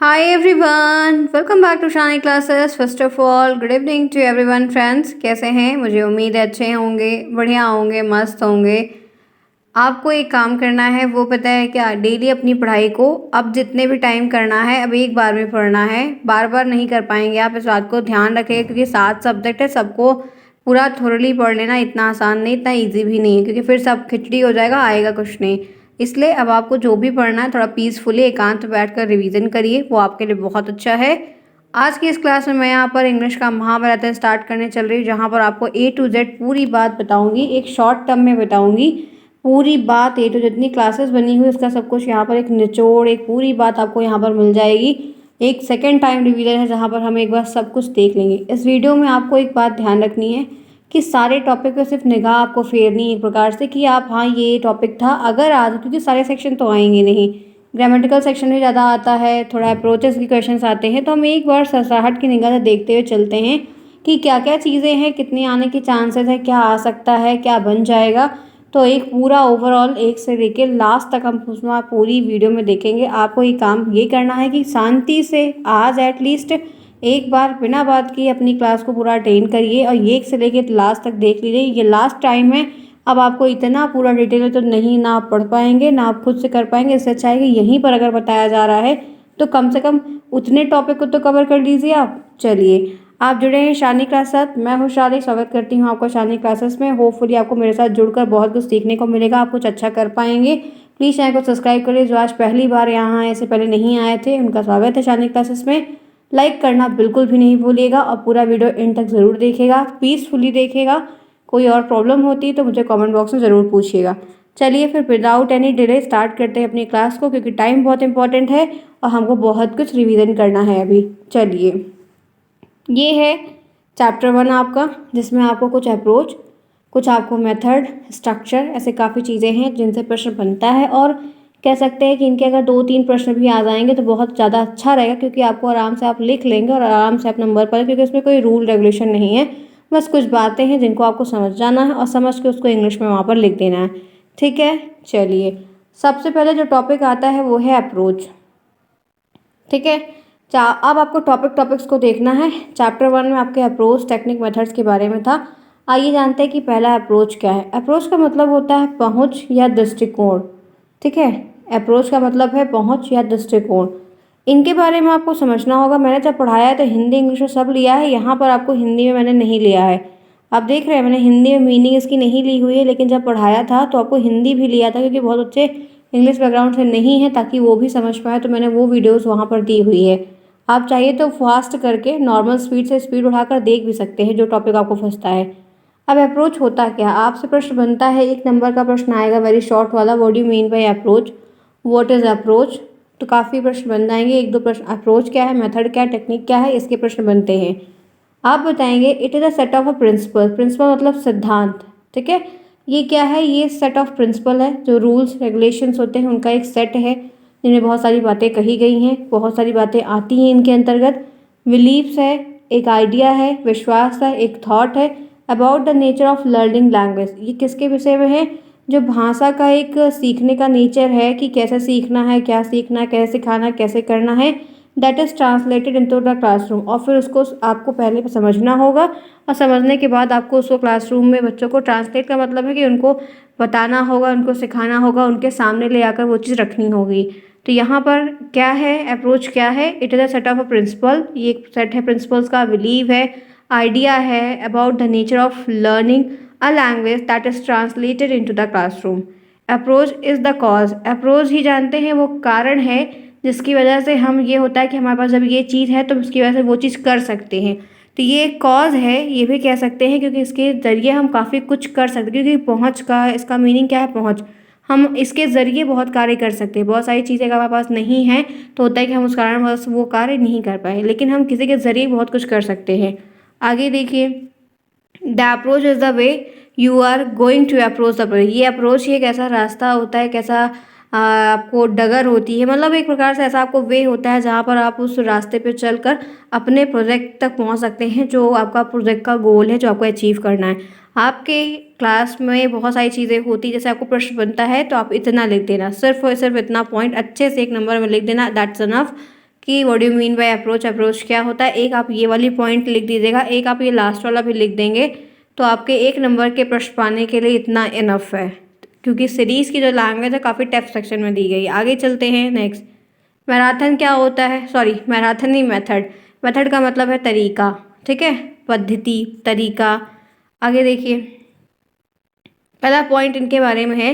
Hi everyone, welcome back to Shani classes. First of all, good evening to everyone friends. कैसे हैं? मुझे उम्मीद है अच्छे होंगे, बढ़िया होंगे, मस्त होंगे। आपको एक काम करना है, वो पता है क्या? डेली अपनी पढ़ाई को अब जितने भी टाइम करना है, अब एक बार में पढ़ना है। बार बार नहीं कर पाएंगे आप, इस बात को ध्यान रखें क्योंकि 7 सब्जेक्ट है, सबको पूरा थोरली पढ़ लेना इतना आसान नहीं, इतना ईजी भी नहीं है क्योंकि फिर सब खिचड़ी हो जाएगा, आएगा कुछ नहीं। इसलिए अब आपको जो भी पढ़ना है थोड़ा पीसफुली एकांत में बैठकर रिवीजन करिए, वो आपके लिए बहुत अच्छा है। आज की इस क्लास में मैं यहाँ पर इंग्लिश का महाभारत स्टार्ट करने चल रही हूँ, जहाँ पर आपको A to Z पूरी बात बताऊंगी, एक शॉर्ट टर्म में बताऊंगी पूरी बात। A to Z जितनी क्लासेस बनी हुई इसका सब कुछ यहाँ पर एक निचोड़, एक पूरी बात आपको यहाँ पर मिल जाएगी। एक सेकेंड टाइम रिवीजन है जहाँ पर हम एक बार सब कुछ देख लेंगे। इस वीडियो में आपको एक बात ध्यान रखनी है कि सारे टॉपिक पे सिर्फ निगाह आपको फेरनी है एक प्रकार से कि आप हाँ ये टॉपिक था अगर आज, क्योंकि सारे सेक्शन तो आएंगे नहीं, ग्रामेटिकल सेक्शन भी ज़्यादा आता है, थोड़ा अप्रोचेस के क्वेश्चंस आते हैं, तो हम एक बार सरसाहट की निगाह से देखते हुए चलते हैं कि क्या क्या चीज़ें हैं, कितनी आने की चांसेस है, क्या आ सकता है, क्या बन जाएगा। तो एक पूरा ओवरऑल एक से लेके लास्ट तक हम उसमें पूरी वीडियो में देखेंगे। आपको ये काम ये करना है कि शांति से आज एटलीस्ट एक बार बिना बात किए अपनी क्लास को पूरा अटेंड करिए और ये से लेके लास्ट तक देख लीजिए। ये लास्ट टाइम है, अब आपको इतना पूरा डिटेल में तो नहीं, ना आप पढ़ पाएंगे ना आप खुद से कर पाएंगे। इससे अच्छा है कि यहीं पर अगर बताया जा रहा है तो कम से कम उतने टॉपिक को तो कवर कर लीजिए आप। चलिए, आप जुड़े हैं शानी क्लास साथ, मैं हूँ शानी, स्वागत करती हूँ आपको शानी क्लासेस में। होपफुली आपको मेरे साथ जुड़कर बहुत कुछ सीखने को मिलेगा, आप कुछ अच्छा कर पाएंगे। प्लीज़ चैनल को सब्सक्राइब करिए। जो आज पहली बार यहाँ आए, ऐसे पहले नहीं आए थे, उनका स्वागत है शानी क्लासेस में। लाइक करना बिल्कुल भी नहीं भूलिएगा और पूरा वीडियो एंड तक ज़रूर देखिएगा, पीसफुली देखिएगा। कोई और प्रॉब्लम होती है तो मुझे कमेंट बॉक्स में ज़रूर पूछिएगा। चलिए फिर विदाउट एनी डिले स्टार्ट करते हैं अपनी क्लास को, क्योंकि टाइम बहुत इंपॉर्टेंट है और हमको बहुत कुछ रिवीजन करना है अभी। चलिए, ये है चैप्टर 1 आपका, जिसमें आपको कुछ अप्रोच, कुछ आपको मेथड, स्ट्रक्चर, ऐसे काफ़ी चीज़ें हैं जिनसे प्रश्न बनता है। और कह सकते हैं कि इनके अगर 2-3 प्रश्न भी आ जाएंगे तो बहुत ज़्यादा अच्छा रहेगा, क्योंकि आपको आराम से आप लिख लेंगे और आराम से आप नंबर पर, क्योंकि इसमें कोई रूल रेगुलेशन नहीं है। बस कुछ बातें हैं जिनको आपको समझ जाना है और समझ के उसको इंग्लिश में वहाँ पर लिख देना है। ठीक है, चलिए सबसे पहले जो टॉपिक आता है वो है अप्रोच। ठीक है, अब आपको टॉपिक्स को देखना है। चैप्टर 1 में आपके अप्रोच, टेक्निक, मेथड्स के बारे में था। आइए जानते हैं कि पहला अप्रोच क्या है। अप्रोच का मतलब होता है पहुंच या दृष्टिकोण। ठीक है, अप्रोच का मतलब है पहुंच या दृष्टिकोण। इनके बारे में आपको समझना होगा। मैंने जब पढ़ाया है तो हिंदी इंग्लिश में सब लिया है, यहाँ पर आपको हिंदी में मैंने नहीं लिया है। आप देख रहे हैं मैंने हिंदी में मीनिंग इसकी नहीं ली हुई है, लेकिन जब पढ़ाया था तो आपको हिंदी भी लिया था, क्योंकि बहुत बच्चे इंग्लिश बैकग्राउंड से नहीं है, ताकि वो भी समझ पाए, तो मैंने वो वीडियोस वहाँ पर दी हुई है। आप चाहिए तो फास्ट करके नॉर्मल स्पीड से स्पीड उठाकर देख भी सकते हैं जो टॉपिक आपको फंसता है। अब अप्रोच होता क्या, आपसे प्रश्न बनता है, 1 नंबर का प्रश्न आएगा वेरी शॉर्ट वाला, what do you mean bye approach, what is approach. तो काफ़ी प्रश्न बन जाएंगे, 1-2 प्रश्न अप्रोच क्या है, मेथड क्या है, टेक्निक क्या है, इसके प्रश्न बनते हैं। आप बताएंगे it is a set of a principle. Principle मतलब सिद्धांत। ठीक है, ये क्या है, ये सेट ऑफ प्रिंसिपल है, जो रूल्स रेगुलेशंस होते हैं उनका एक सेट है, जिनमें बहुत सारी बातें कही गई हैं, बहुत सारी बातें आती हैं इनके अंतर्गत। बिलीव्स है, एक आइडिया है, विश्वास है, एक थॉट है। About the nature of learning language, ये किसके विषय में है, जो भाषा का एक सीखने का नेचर है कि कैसे सीखना है, क्या सीखना है, कैसे सिखाना है, कैसे करना है। That is translated into the classroom, और फिर उसको आपको पहले समझना होगा और समझने के बाद आपको उसको क्लासरूम में बच्चों को ट्रांसलेट का मतलब है कि उनको बताना होगा, उनको सिखाना होगा, उनके सामने ले आकर वो चीज़ रखनी होगी। तो यहाँ पर क्या है, अप्रोच क्या है, it is a set of a principle, ये एक सेट है प्रिंसिपल्स का। बिलीव है, आइडिया है, about the nature of learning a language that is translated into the classroom. Approach is the cause, approach ही जानते हैं वो कारण है जिसकी वजह से हम, ये होता है कि हमारे पास जब ये चीज़ है तो उसकी वजह से वो चीज़ कर सकते हैं। तो ये एक कॉज है, ये भी कह सकते हैं, क्योंकि इसके ज़रिए हम काफ़ी कुछ कर सकते हैं। क्योंकि पहुंच का इसका मीनिंग क्या है, पहुंच, हम इसके ज़रिए बहुत कार्य कर सकते हैं। बहुत सारी चीज़ें अगर हमारे पास नहीं हैं तो होता है कि हम उस कारणवश वो कार्य नहीं कर पाए, लेकिन हम किसी के ज़रिए बहुत कुछ कर सकते हैं। आगे देखिए, the approach is the way you are going to approach the, ये अप्रोच ही एक ऐसा रास्ता होता है, कैसा आपको डगर होती है, मतलब एक प्रकार से ऐसा आपको वे होता है जहाँ पर आप उस रास्ते पे चलकर अपने प्रोजेक्ट तक पहुँच सकते हैं, जो आपका प्रोजेक्ट का गोल है, जो आपको अचीव करना है। आपके क्लास में बहुत सारी चीज़ें होती, जैसे आपको प्रश्न बनता है तो आप इतना लिख देना, सिर्फ और सिर्फ इतना पॉइंट अच्छे से 1 नंबर में लिख देना, दैट्स इनफ। कि what do you mean bye approach, approach क्या होता है। एक आप ये वाली पॉइंट लिख दीजिएगा, एक आप ये लास्ट वाला भी लिख देंगे तो आपके 1 नंबर के प्रश्न पाने के लिए इतना इनफ है, क्योंकि सीरीज़ की जो लैंग्वेज है काफ़ी टफ सेक्शन में दी गई। आगे चलते हैं नेक्स्ट। मैराथन क्या होता है, सॉरी मैराथन नहीं, मेथड। मेथड का मतलब है तरीका, ठीक है, पद्धति, तरीका। आगे देखिए, पहला पॉइंट इनके बारे में है,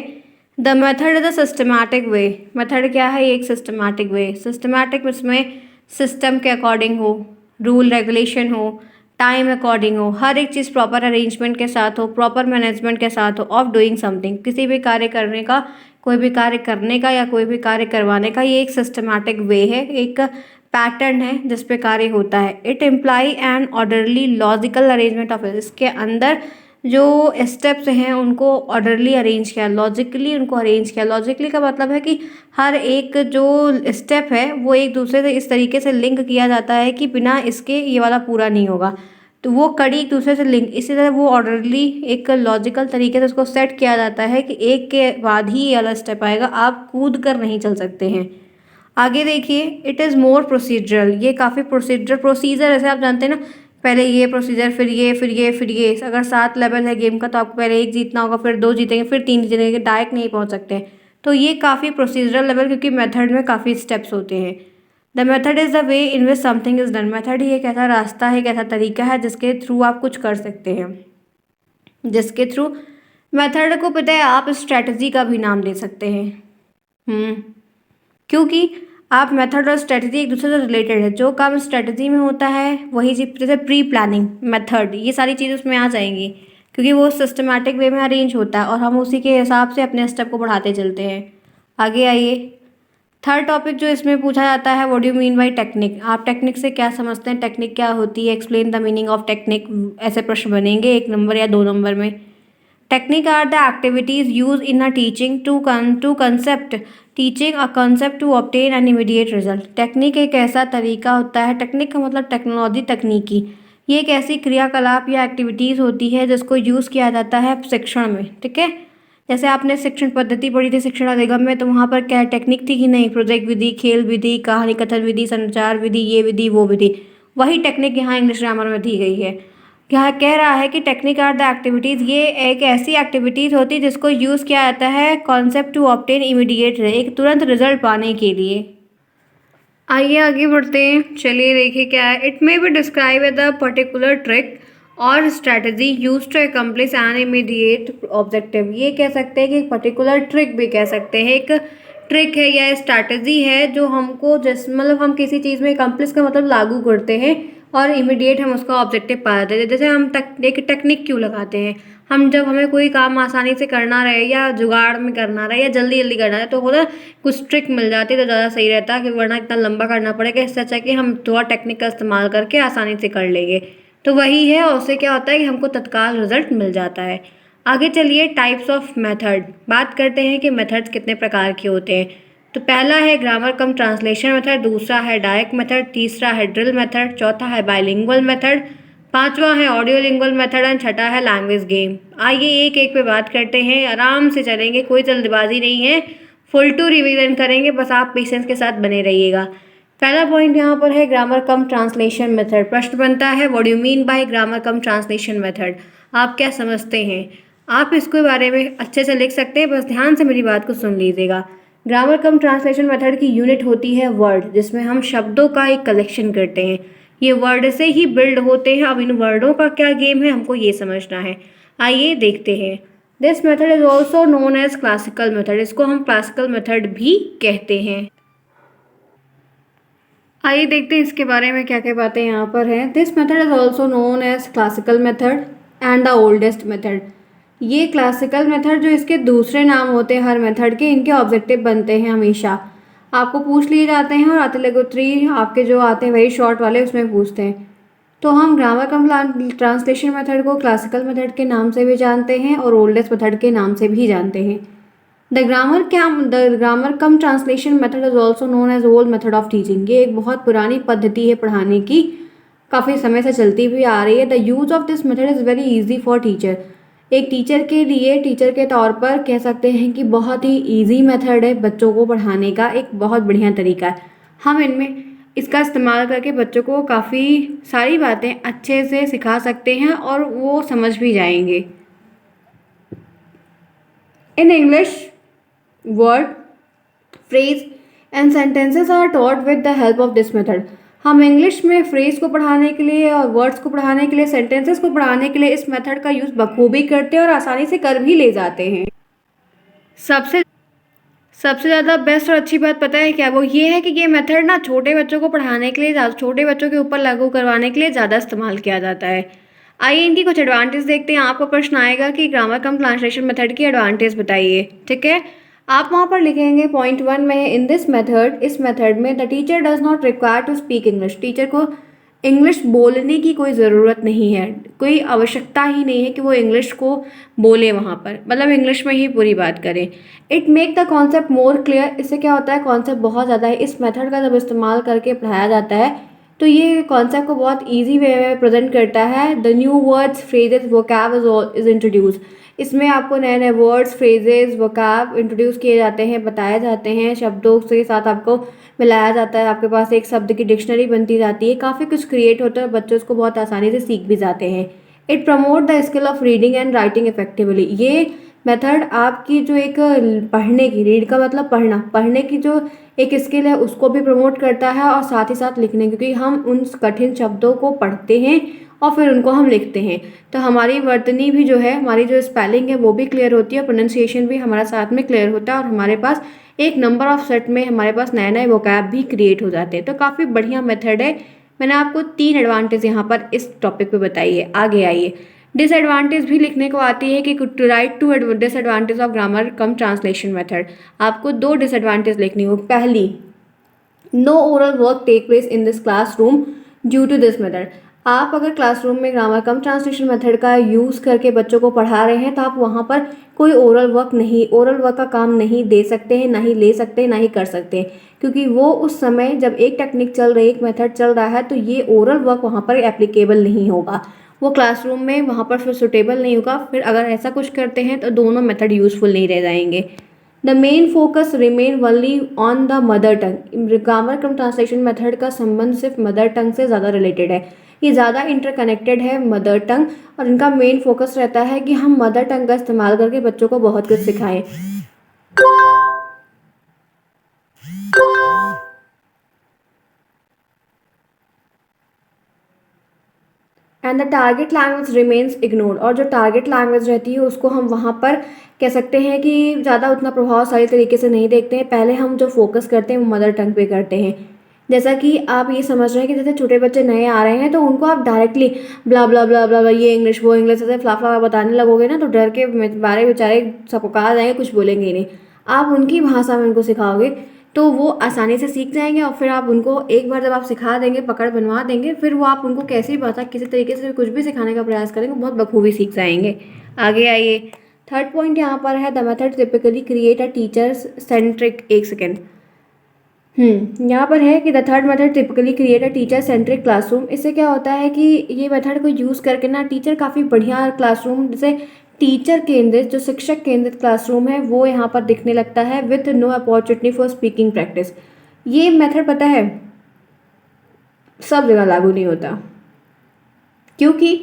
the method is a systematic way. Method क्या है, एक सिस्टमैटिक वे। सिस्टमैटिक इसमें सिस्टम के अकॉर्डिंग हो, रूल रेगुलेशन हो, टाइम अकॉर्डिंग हो, हर एक चीज़ प्रॉपर अरेंजमेंट के साथ हो, प्रॉपर मैनेजमेंट के साथ हो ऑफ डूइंग समथिंग। किसी भी कार्य करने का, कोई भी कार्य करने का या कोई भी कार्य करवाने का, ये एक सिस्टमैटिक वे है, एक पैटर्न है जिस पे कार्य होता है। It imply and orderly logical arrangement of, इसके अंदर जो स्टेप्स हैं उनको ऑर्डरली अरेंज किया, लॉजिकली उनको अरेंज किया। लॉजिकली का मतलब है कि हर एक जो स्टेप है वो एक दूसरे से इस तरीके से लिंक किया जाता है कि बिना इसके ये वाला पूरा नहीं होगा, तो वो कड़ी एक दूसरे से लिंक, इसी तरह वो ऑर्डरली एक लॉजिकल तरीके से उसको सेट किया जाता है कि एक के बाद ही ये वाला स्टेप आएगा, आप कूद कर नहीं चल सकते हैं। आगे देखिए, इट इज़ मोर प्रोसीजरल, ये काफ़ी प्रोसीजर ऐसे आप जानते हैं ना, पहले ये प्रोसीजर, फिर ये, फिर ये, फिर ये। अगर 7 लेवल है गेम का तो आपको पहले 1 जीतना होगा, फिर 2 जीतेंगे, फिर 3 जीतेंगे, डायरेक्ट नहीं पहुंच सकते हैं। तो ये काफ़ी प्रोसीजरल लेवल, क्योंकि मेथड में काफ़ी स्टेप्स होते हैं। The method is the way in which something is done. Method ही एक ऐसा रास्ता है, एक ऐसा तरीका है जिसके थ्रू आप कुछ कर सकते हैं, जिसके थ्रू। मेथड को पता है आप स्ट्रैटेजी का भी नाम दे सकते हैं, क्योंकि आप मेथड और स्ट्रेटजी एक दूसरे से रिलेटेड है। जो काम स्ट्रेटजी में होता है वही जैसे प्री प्लानिंग, मेथड, ये सारी चीज़ें उसमें आ जाएंगी, क्योंकि वो सिस्टमैटिक वे में अरेंज होता है और हम उसी के हिसाब से अपने स्टेप को बढ़ाते चलते हैं। आगे आइए, थर्ड टॉपिक जो इसमें पूछा जाता है, what do you mean bye technique. आप टेक्निक से क्या समझते हैं, टेक्निक क्या होती है, explain the meaning of technique. ऐसे प्रश्न बनेंगे 1 नंबर या 2 नंबर में। Technique are the activities used in a teaching to concept teaching a concept to obtain an immediate result। Technique एक ऐसा तरीका होता है, टेक्निक का मतलब टेक्नोलॉजी, तकनीकी। ये एक ऐसी क्रियाकलाप या एक्टिविटीज़ होती है जिसको यूज़ किया जाता है शिक्षण में, ठीक है। जैसे आपने शिक्षण पद्धति पढ़ी थी शिक्षण अधिगम में, तो वहाँ पर क्या टेक्निक थी कि नहीं, प्रोजेक्ट विधि, खेल विधि, कहानी कथन विधि, संचार विधि, ये विधि वो विधि, वही टेक्निक यहाँ इंग्लिश ग्रामर में दी गई है। यहाँ कह रहा है कि टेक्निक आर द एक्टिविटीज़, ये एक ऐसी एक्टिविटीज़ होती है जिसको यूज़ किया जाता है कॉन्सेप्ट टू ऑब्टेन इमीडिएट, एक तुरंत रिजल्ट पाने के लिए। आइए आगे बढ़ते हैं, चलिए देखिए क्या है। It may be describe as the particular trick or strategy use to accomplish an immediate objective. ये कह सकते हैं कि एक पर्टिकुलर ट्रिक भी कह सकते हैं, एक ट्रिक है या स्ट्रैटेजी है जो हमको जिस मतलब हम किसी चीज़ में अकम्प्लिश का मतलब लागू करते हैं और इमीडिएट हम उसका ऑब्जेक्टिव पा जाते हैं। जैसे हम टेक्निक क्यों लगाते हैं, हम जब हमें कोई काम आसानी से करना रहे या जुगाड़ में करना रहे या जल्दी जल्दी करना रहे, तो होता कुछ ट्रिक मिल जाती है तो ज़्यादा सही रहता है, कि वरना इतना लंबा करना पड़ेगा। इससे अच्छा कि हम थोड़ा टेक्निक का इस्तेमाल करके आसानी से कर लेंगे, तो वही है। और उससे क्या होता है कि हमको तत्काल रिजल्ट मिल जाता है। आगे चलिए, टाइप्स ऑफ मेथड बात करते हैं कि मेथड्स कितने प्रकार के होते हैं। तो पहला है ग्रामर कम ट्रांसलेशन मेथड, दूसरा है डायरेक्ट मेथड, तीसरा है ड्रिल मेथड, चौथा है बाइलिंगुअल मेथड, पांचवा है ऑडियो लिंगुअल मेथड एंड छठा है लैंग्वेज गेम। आइए एक एक पे बात करते हैं, आराम से चलेंगे, कोई जल्दबाजी नहीं है, फुल टू रिवीजन करेंगे, बस आप पेशेंस के साथ बने रहिएगा। पहला पॉइंट यहाँ पर है ग्रामर कम ट्रांसलेशन मेथड। प्रश्न बनता है, what do you mean bye grammar cum translation method, आप क्या समझते हैं। आप इसके बारे में अच्छे से लिख सकते हैं, बस ध्यान से मेरी बात को सुन लीजिएगा। ग्रामर कम ट्रांसलेशन मेथड की यूनिट होती है वर्ड, जिसमें हम शब्दों का एक कलेक्शन करते हैं। ये वर्ड से ही बिल्ड होते हैं। अब इन वर्डों का क्या गेम है हमको ये समझना है। आइए देखते हैं। This method is also known as classical method, इसको हम क्लासिकल मेथड भी कहते हैं। आइए देखते हैं इसके बारे में क्या क्या बातें यहाँ पर हैं। This method is also known as classical method and the oldest method. ये क्लासिकल मेथड जो इसके दूसरे नाम होते हैं हर मेथड के, इनके ऑब्जेक्टिव बनते हैं हमेशा, आपको पूछ लिए जाते हैं और अतिलघुत्री आपके जो आते हैं वही शॉर्ट वाले उसमें पूछते हैं। तो हम ग्रामर कम ट्रांसलेशन मेथड को क्लासिकल मेथड के नाम से भी जानते हैं और ओल्डेस्ट मेथड के नाम से भी जानते हैं। The grammar cum translation method is also known as old method of teaching. ये एक बहुत पुरानी पद्धति है पढ़ाने की, काफ़ी समय से चलती हुई आ रही है। The use of this method is very easy for teacher. एक टीचर के लिए, टीचर के तौर पर कह सकते हैं कि बहुत ही ईजी मेथड है बच्चों को पढ़ाने का, एक बहुत बढ़िया तरीका है। हम इनमें इसका इस्तेमाल करके बच्चों को काफ़ी सारी बातें अच्छे से सिखा सकते हैं और वो समझ भी जाएंगे। In English word, phrase and sentences are taught with the help of this method. हम इंग्लिश में फ्रेज को पढ़ाने के लिए और वर्ड्स को पढ़ाने के लिए, सेंटेंसेस को पढ़ाने के लिए इस मेथड का यूज़ बखूबी करते हैं और आसानी से कर भी ले जाते हैं। सबसे सबसे ज़्यादा बेस्ट और अच्छी बात पता है क्या, वो ये है कि ये मेथड ना छोटे बच्चों को पढ़ाने के लिए, छोटे बच्चों के ऊपर लागू करवाने के लिए ज़्यादा इस्तेमाल किया जाता है। आइए इनकी कुछ एडवांटेज देखते हैं। आपका प्रश्न आएगा कि ग्रामर कम ट्रांसलेशन मेथड की एडवांटेज बताइए, ठीक है। आप वहाँ पर लिखेंगे पॉइंट 1 में, इन दिस मेथड, इस मेथड में the teacher does not require to speak English. Teacher को इंग्लिश बोलने की कोई ज़रूरत नहीं है, कोई आवश्यकता ही नहीं है कि वो इंग्लिश को बोले वहाँ पर, मतलब इंग्लिश में ही पूरी बात करें। It make the concept more clear. इससे क्या होता है, कॉन्सेप्ट बहुत ज़्यादा है, इस मेथड का जब इस्तेमाल करके पढ़ाया जाता है तो ये कॉन्सेप्ट को बहुत ईजी वे में प्रेजेंट करता है। The new words, phrases, vocab is introduce. इसमें आपको नए नए वर्ड्स, फ्रेजेस, वोकैब इंट्रोड्यूस किए जाते हैं, बताए जाते हैं, शब्दों के साथ आपको मिलाया जाता है, आपके पास एक शब्द की डिक्शनरी बनती जाती है, काफ़ी कुछ क्रिएट होता है, बच्चे उसको बहुत आसानी से सीख भी जाते हैं। It promote the skill of reading and writing effectively. ये मेथड आपकी जो एक पढ़ने की, रीड का मतलब पढ़ना, पढ़ने की जो एक स्किल है उसको भी प्रमोट करता है और साथ ही साथ लिखने, क्योंकि हम उन कठिन शब्दों को पढ़ते हैं और फिर उनको हम लिखते हैं तो हमारी वर्तनी भी जो है, हमारी जो स्पेलिंग है वो भी क्लियर होती है, प्रोनाउंसिएशन भी हमारा साथ में क्लियर होता है और हमारे पास एक नंबर ऑफ सेट में हमारे पास नए नए वोकैब भी क्रिएट हो जाते हैं। तो काफ़ी बढ़िया मेथड है। मैंने आपको 3 एडवांटेज यहाँ पर इस टॉपिक पे बताई है। आगे आइए, डिसएडवांटेज भी लिखने को आती है कि to write two disadvantage of grammar cum translation method. आपको 2 डिसएडवांटेज लिखनी हो। पहली, no oral work take place in this classroom due to this method. आप अगर क्लासरूम में ग्रामर कम ट्रांसलेशन मेथड का यूज़ करके बच्चों को पढ़ा रहे हैं तो आप वहाँ पर कोई ओरल वर्क का काम नहीं दे सकते हैं, ना ही ले सकते हैं, ना ही कर सकते हैं, क्योंकि वो उस समय जब एक टेक्निक चल रही है, एक मेथड चल रहा है तो ये ओरल वर्क वहाँ पर एप्लीकेबल नहीं होगा, वो क्लासरूम में वहाँ पर फिर सुटेबल नहीं होगा। फिर अगर ऐसा कुछ करते हैं तो दोनों मेथड यूज़फुल नहीं रह जाएंगे। The main focus remain only on the mother tongue. Grammar cum translation method का संबंध सिर्फ मदर टंग से ज़्यादा रिलेटेड है, ये ज़्यादा इंटरकनेक्टेड है मदर टंग, और इनका मेन फोकस रहता है कि हम मदर टंग का इस्तेमाल करके बच्चों को बहुत कुछ सिखाएं। And the target language remains ignored. और जो टारगेट लैंग्वेज रहती है उसको हम वहाँ पर कह सकते हैं कि ज़्यादा उतना प्रभावशाली तरीके से नहीं देखते हैं। पहले हम जो फोकस करते हैं वो मदर टंग पे करते हैं। जैसा कि आप ये समझ रहे हैं कि जैसे छोटे बच्चे नए आ रहे हैं तो उनको आप डायरेक्टली ब्ला ब्ला ब्ला ब्ला ब्ला, ये इंग्लिश वो इंग्लिश ऐसे फ्ला बताने लगोगे ना तो डर के बारे बेचारे सपका जाएंगे, कुछ बोलेंगे ही नहीं। आप उनकी भाषा में उनको सिखाओगे तो वो आसानी से सीख जाएंगे और फिर आप उनको एक बार जब आप सिखा देंगे, पकड़ बनवा देंगे, फिर वो आप उनको कैसी भी भाषा किसी तरीके से कुछ भी सिखाने का प्रयास करेंगे, बहुत बखूबी सीख जाएंगे। आगे आइए, थर्ड पॉइंट यहाँ पर है, the method typically create a teachers centric. एक सेकेंड, यहाँ पर है कि the third method typically create a teacher centric classroom. इससे क्या होता है कि ये मेथड को यूज़ करके ना टीचर काफ़ी बढ़िया क्लासरूम, जैसे टीचर केंद्रित, जो शिक्षक केंद्रित क्लासरूम है वो यहाँ पर दिखने लगता है, with no opportunity for speaking practice. ये मेथड पता है सब जगह लागू नहीं होता, क्योंकि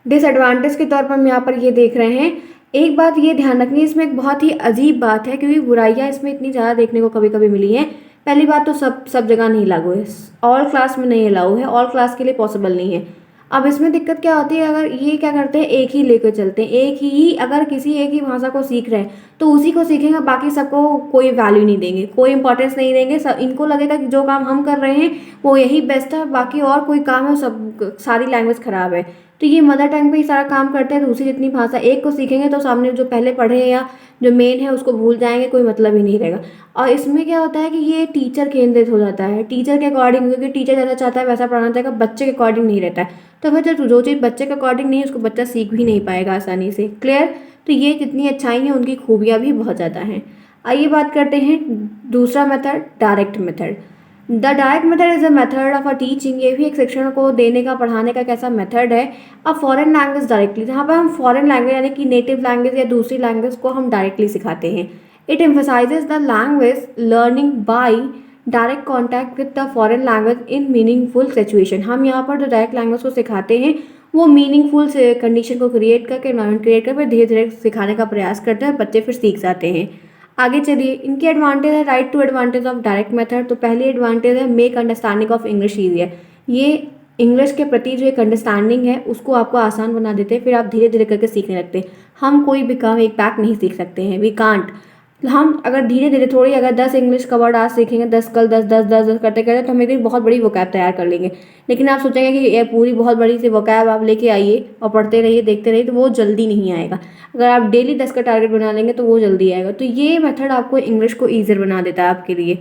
डिसएडवांटेज के तौर पर हम यहाँ पर ये देख रहे हैं। एक बात ये ध्यान रखनी है, इसमें एक बहुत ही अजीब बात है, क्योंकि बुराइयाँ इसमें इतनी ज़्यादा देखने को कभी कभी मिली हैं। पहली बात तो सब जगह नहीं लागू है, ऑल क्लास में नहीं अलाउ है, ऑल क्लास के लिए पॉसिबल नहीं है। अब इसमें दिक्कत क्या होती है, अगर ये क्या करते हैं, एक ही लेकर चलते हैं, एक ही, अगर किसी एक ही भाषा को सीख रहे हैं तो उसी को सीखेंगे, बाकी सबको कोई वैल्यू नहीं देंगे, कोई इंपॉर्टेंस नहीं देंगे। सब इनको लगेगा कि जो काम हम कर रहे हैं वो यही बेस्ट है, बाकी और कोई काम है सब सारी लैंग्वेज ख़राब है। तो ये मदर टंग पे ही सारा काम करते हैं, दूसरी जितनी भाषा एक को सीखेंगे तो सामने जो पहले पढ़े या जो मेन है उसको भूल जाएंगे, कोई मतलब ही नहीं रहेगा। और इसमें क्या होता है कि ये टीचर केंद्रित हो जाता है, टीचर के अकॉर्डिंग, क्योंकि टीचर जैसा चाहता है वैसा पढ़ाना चाहेगा, बच्चे के अकॉर्डिंग नहीं रहता है। तो फिर जब जो चीज़ बच्चे के अकॉर्डिंग नहीं है उसको बच्चा सीख भी नहीं पाएगा आसानी से। क्लियर? तो ये जितनी अच्छाई हैं उनकी खूबियाँ भी बहुत ज़्यादा हैं। आइए बात करते हैं दूसरा method, direct method. The direct method is a method of a teaching. ये भी एक शिक्षण को देने का, पढ़ाने का कैसा मेथड है, अ फॉरेन लैंग्वेज डायरेक्टली, जहाँ पर हम फॉरेन लैंग्वेज यानी कि नेटिव लैंग्वेज या दूसरी लैंग्वेज को हम डायरेक्टली सिखाते हैं। It emphasises the language learning by direct contact with the foreign language in meaningful situation. हम यहाँ पर जो डायरेक्ट लैंग्वेज को सिखाते हैं वो मीनिंगफुल से कंडीशन को क्रिएट करके, एनवायरमेंट क्रिएट करके धीरे धीरे सिखाने का प्रयास करते हैं, बच्चे फिर सीख जाते हैं। आगे चलिए, इनकी एडवांटेज है write two advantage of direct method. तो पहली एडवांटेज है make understanding of English easier. ये इंग्लिश के प्रति जो एक अंडरस्टैंडिंग है उसको आपको आसान बना देते हैं, फिर आप धीरे धीरे करके सीखने लगते हैं। हम कोई भी काम एक पैक नहीं सीख सकते हैं, वी कांट। हम अगर धीरे धीरे थोड़ी अगर 10 इंग्लिश का वर्ड आज सीखेंगे, 10 कल, 10 10 10 10 करते करते तो हम एक दिन बहुत बड़ी वोकैब तैयार कर लेंगे। लेकिन आप सोचेंगे कि ये पूरी बहुत बड़ी सी वोकैब आप लेके आइए और पढ़ते रहिए, देखते रहिए, तो वो जल्दी नहीं आएगा। अगर आप डेली 10 का टारगेट बना लेंगे तो वो जल्दी आएगा। तो ये मेथड आपको इंग्लिश को ईजियर बना देता है आपके लिए।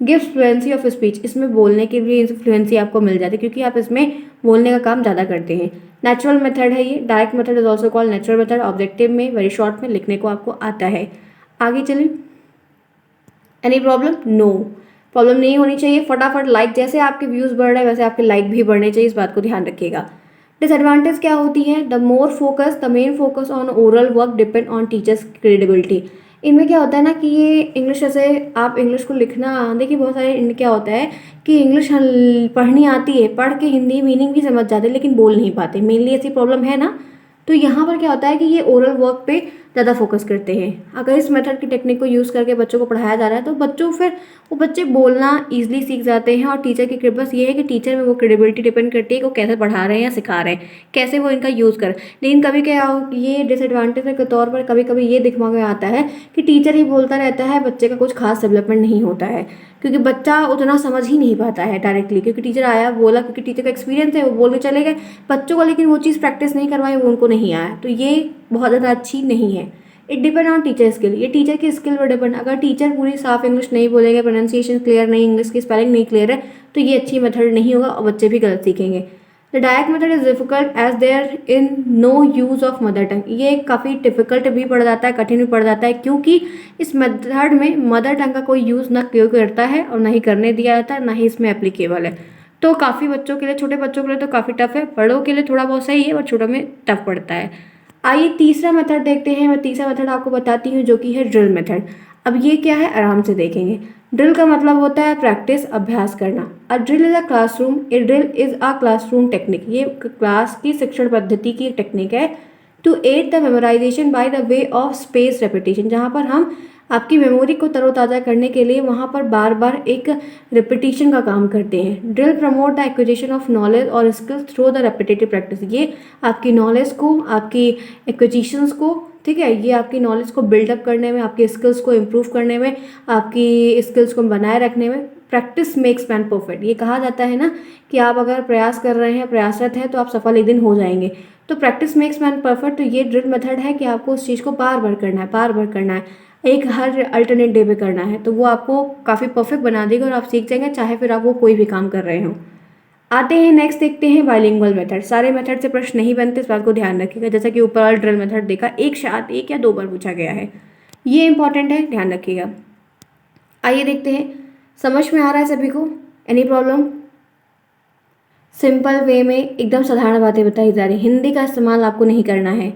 गिव्स फ्लुएंसी ऑफ स्पीच, इसमें बोलने के लिए फ्लुएंसी आपको मिल जाती है क्योंकि आप इसमें बोलने का काम ज़्यादा करते हैं। नेचुरल मेथड है ये, direct method is also called natural method. Objective में वेरी शॉर्ट में लिखने को आपको आता है। आगे चलें, एनी प्रॉब्लम? नो प्रॉब्लम नहीं होनी चाहिए। फटाफट लाइक, जैसे आपके व्यूज़ बढ़ रहे हैं वैसे आपके लाइक भी बढ़ने चाहिए, इस बात को ध्यान रखिएगा। डिसएडवांटेज क्या होती है? The more focus, the main focus on oral work depend on teachers credibility. इनमें क्या होता है ना कि ये इंग्लिश, जैसे आप इंग्लिश को लिखना, देखिए बहुत सारे इनमें क्या होता है कि इंग्लिश पढ़नी आती है, पढ़ के हिंदी मीनिंग भी समझ जाते हैं लेकिन बोल नहीं पाते, मेनली ऐसी प्रॉब्लम है ना। तो यहाँ पर क्या होता है कि ये ओरल वर्क पे ज़्यादा फोकस करते हैं। अगर इस मेथड की टेक्निक को यूज़ करके बच्चों को पढ़ाया जा रहा है तो वो बच्चे बोलना ईजिली सीख जाते हैं। और टीचर की बस ये है कि टीचर में वो क्रेडिबिलिटी डिपेंड करती है कि वो कैसे पढ़ा रहे हैं या सिखा रहे हैं, कैसे वो इनका यूज़ करें। लेकिन कभी क्या ये डिसएडवांटेज के तौर पर कभी कभी ये दिमाग में आता है कि टीचर ही बोलता रहता है, बच्चे का कुछ खास डेवलपमेंट नहीं होता है क्योंकि बच्चा उतना समझ ही नहीं पाता है डायरेक्टली, क्योंकि टीचर आया बोला, क्योंकि टीचर का एक्सपीरियंस है, वो बोल के चले गए बच्चों को, लेकिन वो चीज़ प्रैक्टिस नहीं करवाई, वो उनको नहीं आया। तो ये बहुत ज़्यादा अच्छी नहीं है। It depend on teacher skill, ये टीचर की स्किल पर डिपेंड। अगर टीचर पूरी साफ इंग्लिश नहीं बोलेंगे, प्रोनाउंसिएशन क्लियर नहीं, इंग्लिश की स्पेलिंग नहीं क्लियर है, तो ये अच्छी मेथड नहीं होगा और बच्चे भी गलत सीखेंगे। The direct method is difficult as there in no use of mother tongue. ये काफ़ी डिफिकल्ट भी पड़ जाता है, कठिन भी पड़ जाता है, क्योंकि इस मेथड में मदर टंग का कोई यूज़ ना क्यों करता है और ना ही करने दिया जाता है, ना ही इसमें एप्लीकेबल है। तो काफ़ी बच्चों के लिए, छोटे बच्चों के लिए तो काफ़ी टफ है, बड़ों के लिए थोड़ा बहुत सही है और छोटों में टफ पड़ता है। आइए तीसरा मेथड देखते हैं। मैं तीसरा मेथड आपको बताती हूँ जो कि है ड्रिल मेथड। अब ये क्या है, आराम से देखेंगे। ड्रिल का मतलब होता है प्रैक्टिस, अभ्यास करना। A drill is a classroom, a drill is a classroom technique. ये क्लास की शिक्षण पद्धति की एक टेक्निक है to aid the memorisation by the way of space repetition, जहाँ पर हम आपकी मेमोरी को तरोताज़ा करने के लिए वहाँ पर बार बार एक रिपीटिशन का काम करते हैं। Drill promote the acquisition of knowledge और skills through the repetitive practice. ये आपकी नॉलेज को, आपकी एक्विजिशंस को, ठीक है, ये आपकी नॉलेज को बिल्डअप करने में, आपकी स्किल्स को इम्प्रूव करने में, आपकी स्किल्स को बनाए रखने में, प्रैक्टिस मेक्स मैन परफेक्ट। ये कहा जाता है ना कि आप अगर प्रयास कर रहे हैं, प्रयासरत हैं, तो आप सफल एक दिन हो जाएंगे। तो प्रैक्टिस मेक्स मैन परफेक्ट। तो ये ड्रिल मेथड है कि आपको उस चीज़ को बार बार करना है, बार बार करना है, एक हर अल्टरनेट डे पे करना है, तो वो आपको काफ़ी परफेक्ट बना देगा और आप सीख जाएंगे, चाहे फिर आप वो कोई भी काम कर रहे हो। आते हैं नेक्स्ट, देखते हैं बाइलिंगुअल मेथड। सारे मेथड से प्रश्न नहीं बनते, इस बात को ध्यान रखिएगा। जैसा कि ऊपर वाला ड्रिल मेथड देखा, एक या दो बार पूछा गया है, ये इंपॉर्टेंट है, ध्यान रखिएगा। आइए देखते हैं, समझ में आ रहा है सभी को? Any problem? सिंपल वे में एकदम साधारण बातें बताई जा रही, हिंदी का इस्तेमाल आपको नहीं करना है।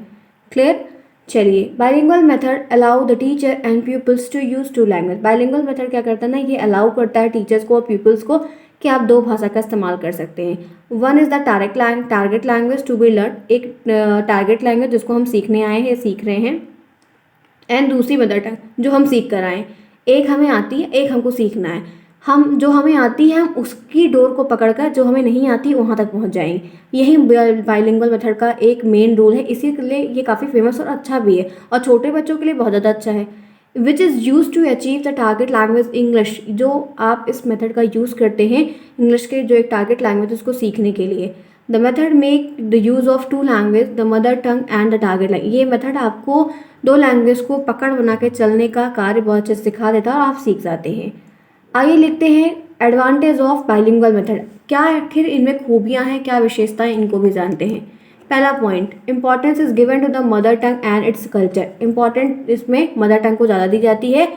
क्लियर? चलिए, bilingual method allow the teacher and peoples to use two language. Bilingual method क्या करता है ना, ये अलाउ करता है टीचर्स को और पीपल्स को कि आप दो भाषा का इस्तेमाल कर सकते हैं। One is the target language to be learn, एक टारगेट लैंग्वेज जिसको हम सीखने आए हैं, सीख रहे हैं, एंड दूसरी मदर टंग जो हम सीख कर आए। एक हमें आती है, एक हमको सीखना है। हम जो हमें आती है हम उसकी डोर को पकड़कर जो हमें नहीं आती वहाँ तक पहुँच जाएंगे। यही बाइलिंगुअल मेथड का एक मेन रूल है, इसी के लिए ये काफ़ी फेमस और अच्छा भी है और छोटे बच्चों के लिए बहुत ज़्यादा अच्छा है। Which is use to achieve the target language English, जो आप इस मेथड का यूज़ करते हैं इंग्लिश के जो एक टारगेट लैंग्वेज उसको सीखने के लिए। The method make the use of two language, the mother tongue and the target language. ये मेथड आपको दो लैंग्वेज को पकड़ बना के चलने का कार्य बहुत अच्छे से सिखा देता है और आप सीख जाते हैं। आइए लिखते हैं एडवांटेज ऑफ बाइलिंगुअल मेथड। क्या आखिर इनमें खूबियाँ हैं, क्या विशेषताएं, इनको भी जानते हैं। पहला point, importance is given to the mother tongue and its culture. Important इसमें मदर टंग को ज़्यादा दी जाती है,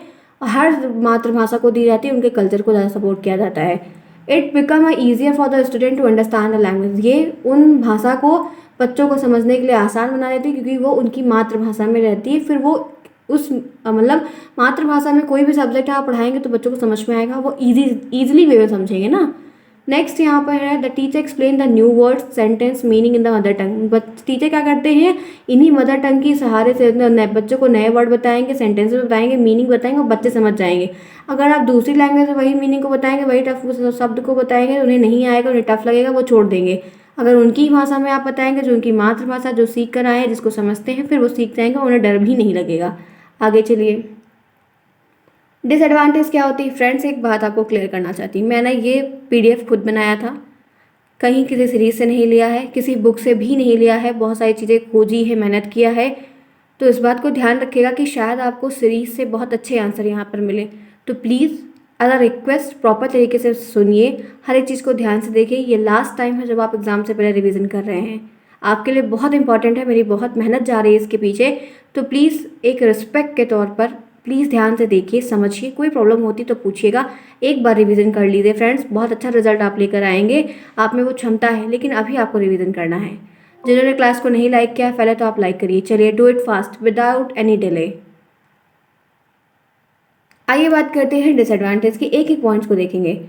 हर मातृभाषा को दी जाती है, उनके कल्चर को ज़्यादा सपोर्ट किया जाता है। It become easier for the student to understand the language. ये उन भाषा को बच्चों को समझने के लिए आसान बना देती है क्योंकि वो उनकी मातृभाषा में रहती है, फिर वो उस मतलब मातृभाषा में कोई भी सब्जेक्ट आप पढ़ाएंगे तो बच्चों को समझ में आएगा, वो ईजिली वे में समझेंगे ना। नेक्स्ट यहाँ पर है the teacher explain the new words sentence meaning in the mother tongue. Teacher क्या करते हैं, इन्हीं मदर टंग की सहारे से बच्चों को नए वर्ड बताएंगे, सेंटेंसेस बताएंगे, मीनिंग बताएंगे और बच्चे समझ जाएंगे। अगर आप दूसरी लैंग्वेज में वही मीनिंग को बताएंगे, वही टफ शब्द को बताएंगे, उन्हें नहीं आएगा, उन्हें टफ लगेगा, वो छोड़ देंगे। अगर उनकी भाषा में आप बताएंगे, जो उनकी मातृभाषा, जो सीख कर आए हैं, जिसको समझते हैं, फिर वो सीख जाएंगे, उन्हें डर भी नहीं लगेगा। आगे चलिए, डिसएडवांटेज क्या होती है फ्रेंड्स, एक बात आपको क्लियर करना चाहती हूँ। मैंने ये PDF खुद बनाया था, कहीं किसी सीरीज से नहीं लिया है, किसी बुक से भी नहीं लिया है, बहुत सारी चीज़ें खोजी है, मेहनत किया है। तो इस बात को ध्यान रखिएगा कि शायद आपको सीरीज से बहुत अच्छे आंसर यहाँ पर मिले। तो please as a request proper तरीके से सुनिए, हर एक चीज़ को ध्यान से देखिए। ये लास्ट टाइम है जब आप एग्ज़ाम से पहले रिवीजन कर रहे हैं, आपके लिए बहुत इंपॉर्टेंट है, मेरी बहुत मेहनत जा रही है इसके पीछे। तो प्लीज़ एक रिस्पेक्ट के तौर पर प्लीज़ ध्यान से देखिए, समझिए, कोई प्रॉब्लम होती तो पूछिएगा। एक बार रिवीजन कर लीजिए फ्रेंड्स, बहुत अच्छा रिजल्ट आप लेकर आएंगे। आप में वो क्षमता है, लेकिन अभी आपको रिवीजन करना है। जिन्होंने क्लास को नहीं लाइक किया पहले तो आप लाइक करिए। चलिए, do it fast without any delay. आइए बात करते हैं डिसएडवांटेज की, एक एक पॉइंट्स को देखेंगे।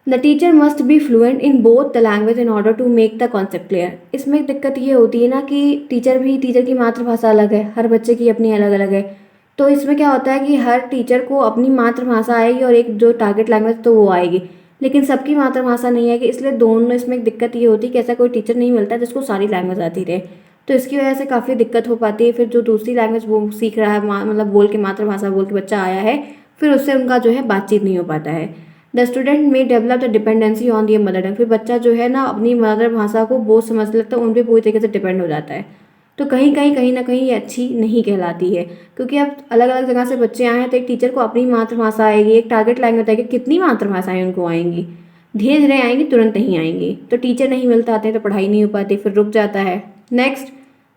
The teacher must be fluent in both the language in order to make the concept clear. इसमें एक दिक्कत ये होती है ना कि टीचर की मातृभाषा अलग है, हर बच्चे की अपनी अलग अलग है। तो इसमें क्या होता है कि हर टीचर को अपनी मातृभाषा आएगी और एक जो टारगेट लैंग्वेज तो वो आएगी, लेकिन सबकी मातृभाषा नहीं आएगी। इसलिए दोनों, इसमें एक दिक्कत ये होती है कि ऐसा कोई टीचर नहीं मिलता जिसको सारी लैंग्वेज आती रहे। तो इसकी वजह से काफ़ी दिक्कत हो पाती है। फिर जो दूसरी लैंग्वेज वो सीख रहा है, मतलब बोल के, मातृभाषा बोल के बच्चा आया है, फिर उससे उनका जो है बातचीत नहीं हो पाता है। The student may develop the dependency on their mother tongue. फिर बच्चा जो है ना अपनी मदर भाषा को बहुत समझ लगता है, उन पर पूरी तरीके से डिपेंड हो जाता है। तो कहीं ना कहीं ये अच्छी नहीं कहलाती है, क्योंकि अब अलग अलग जगह से बच्चे आए हैं, तो एक टीचर को अपनी मातृभाषा आएगी, एक टारगेट लैंग्वेज आएगी, कितनी मातृभाषाएं उनको आएंगी, धीरे धीरे आएंगी, तुरंत नहीं आएंगी। तो टीचर नहीं मिल पाते तो पढ़ाई नहीं हो पाती, फिर रुक जाता है। नेक्स्ट,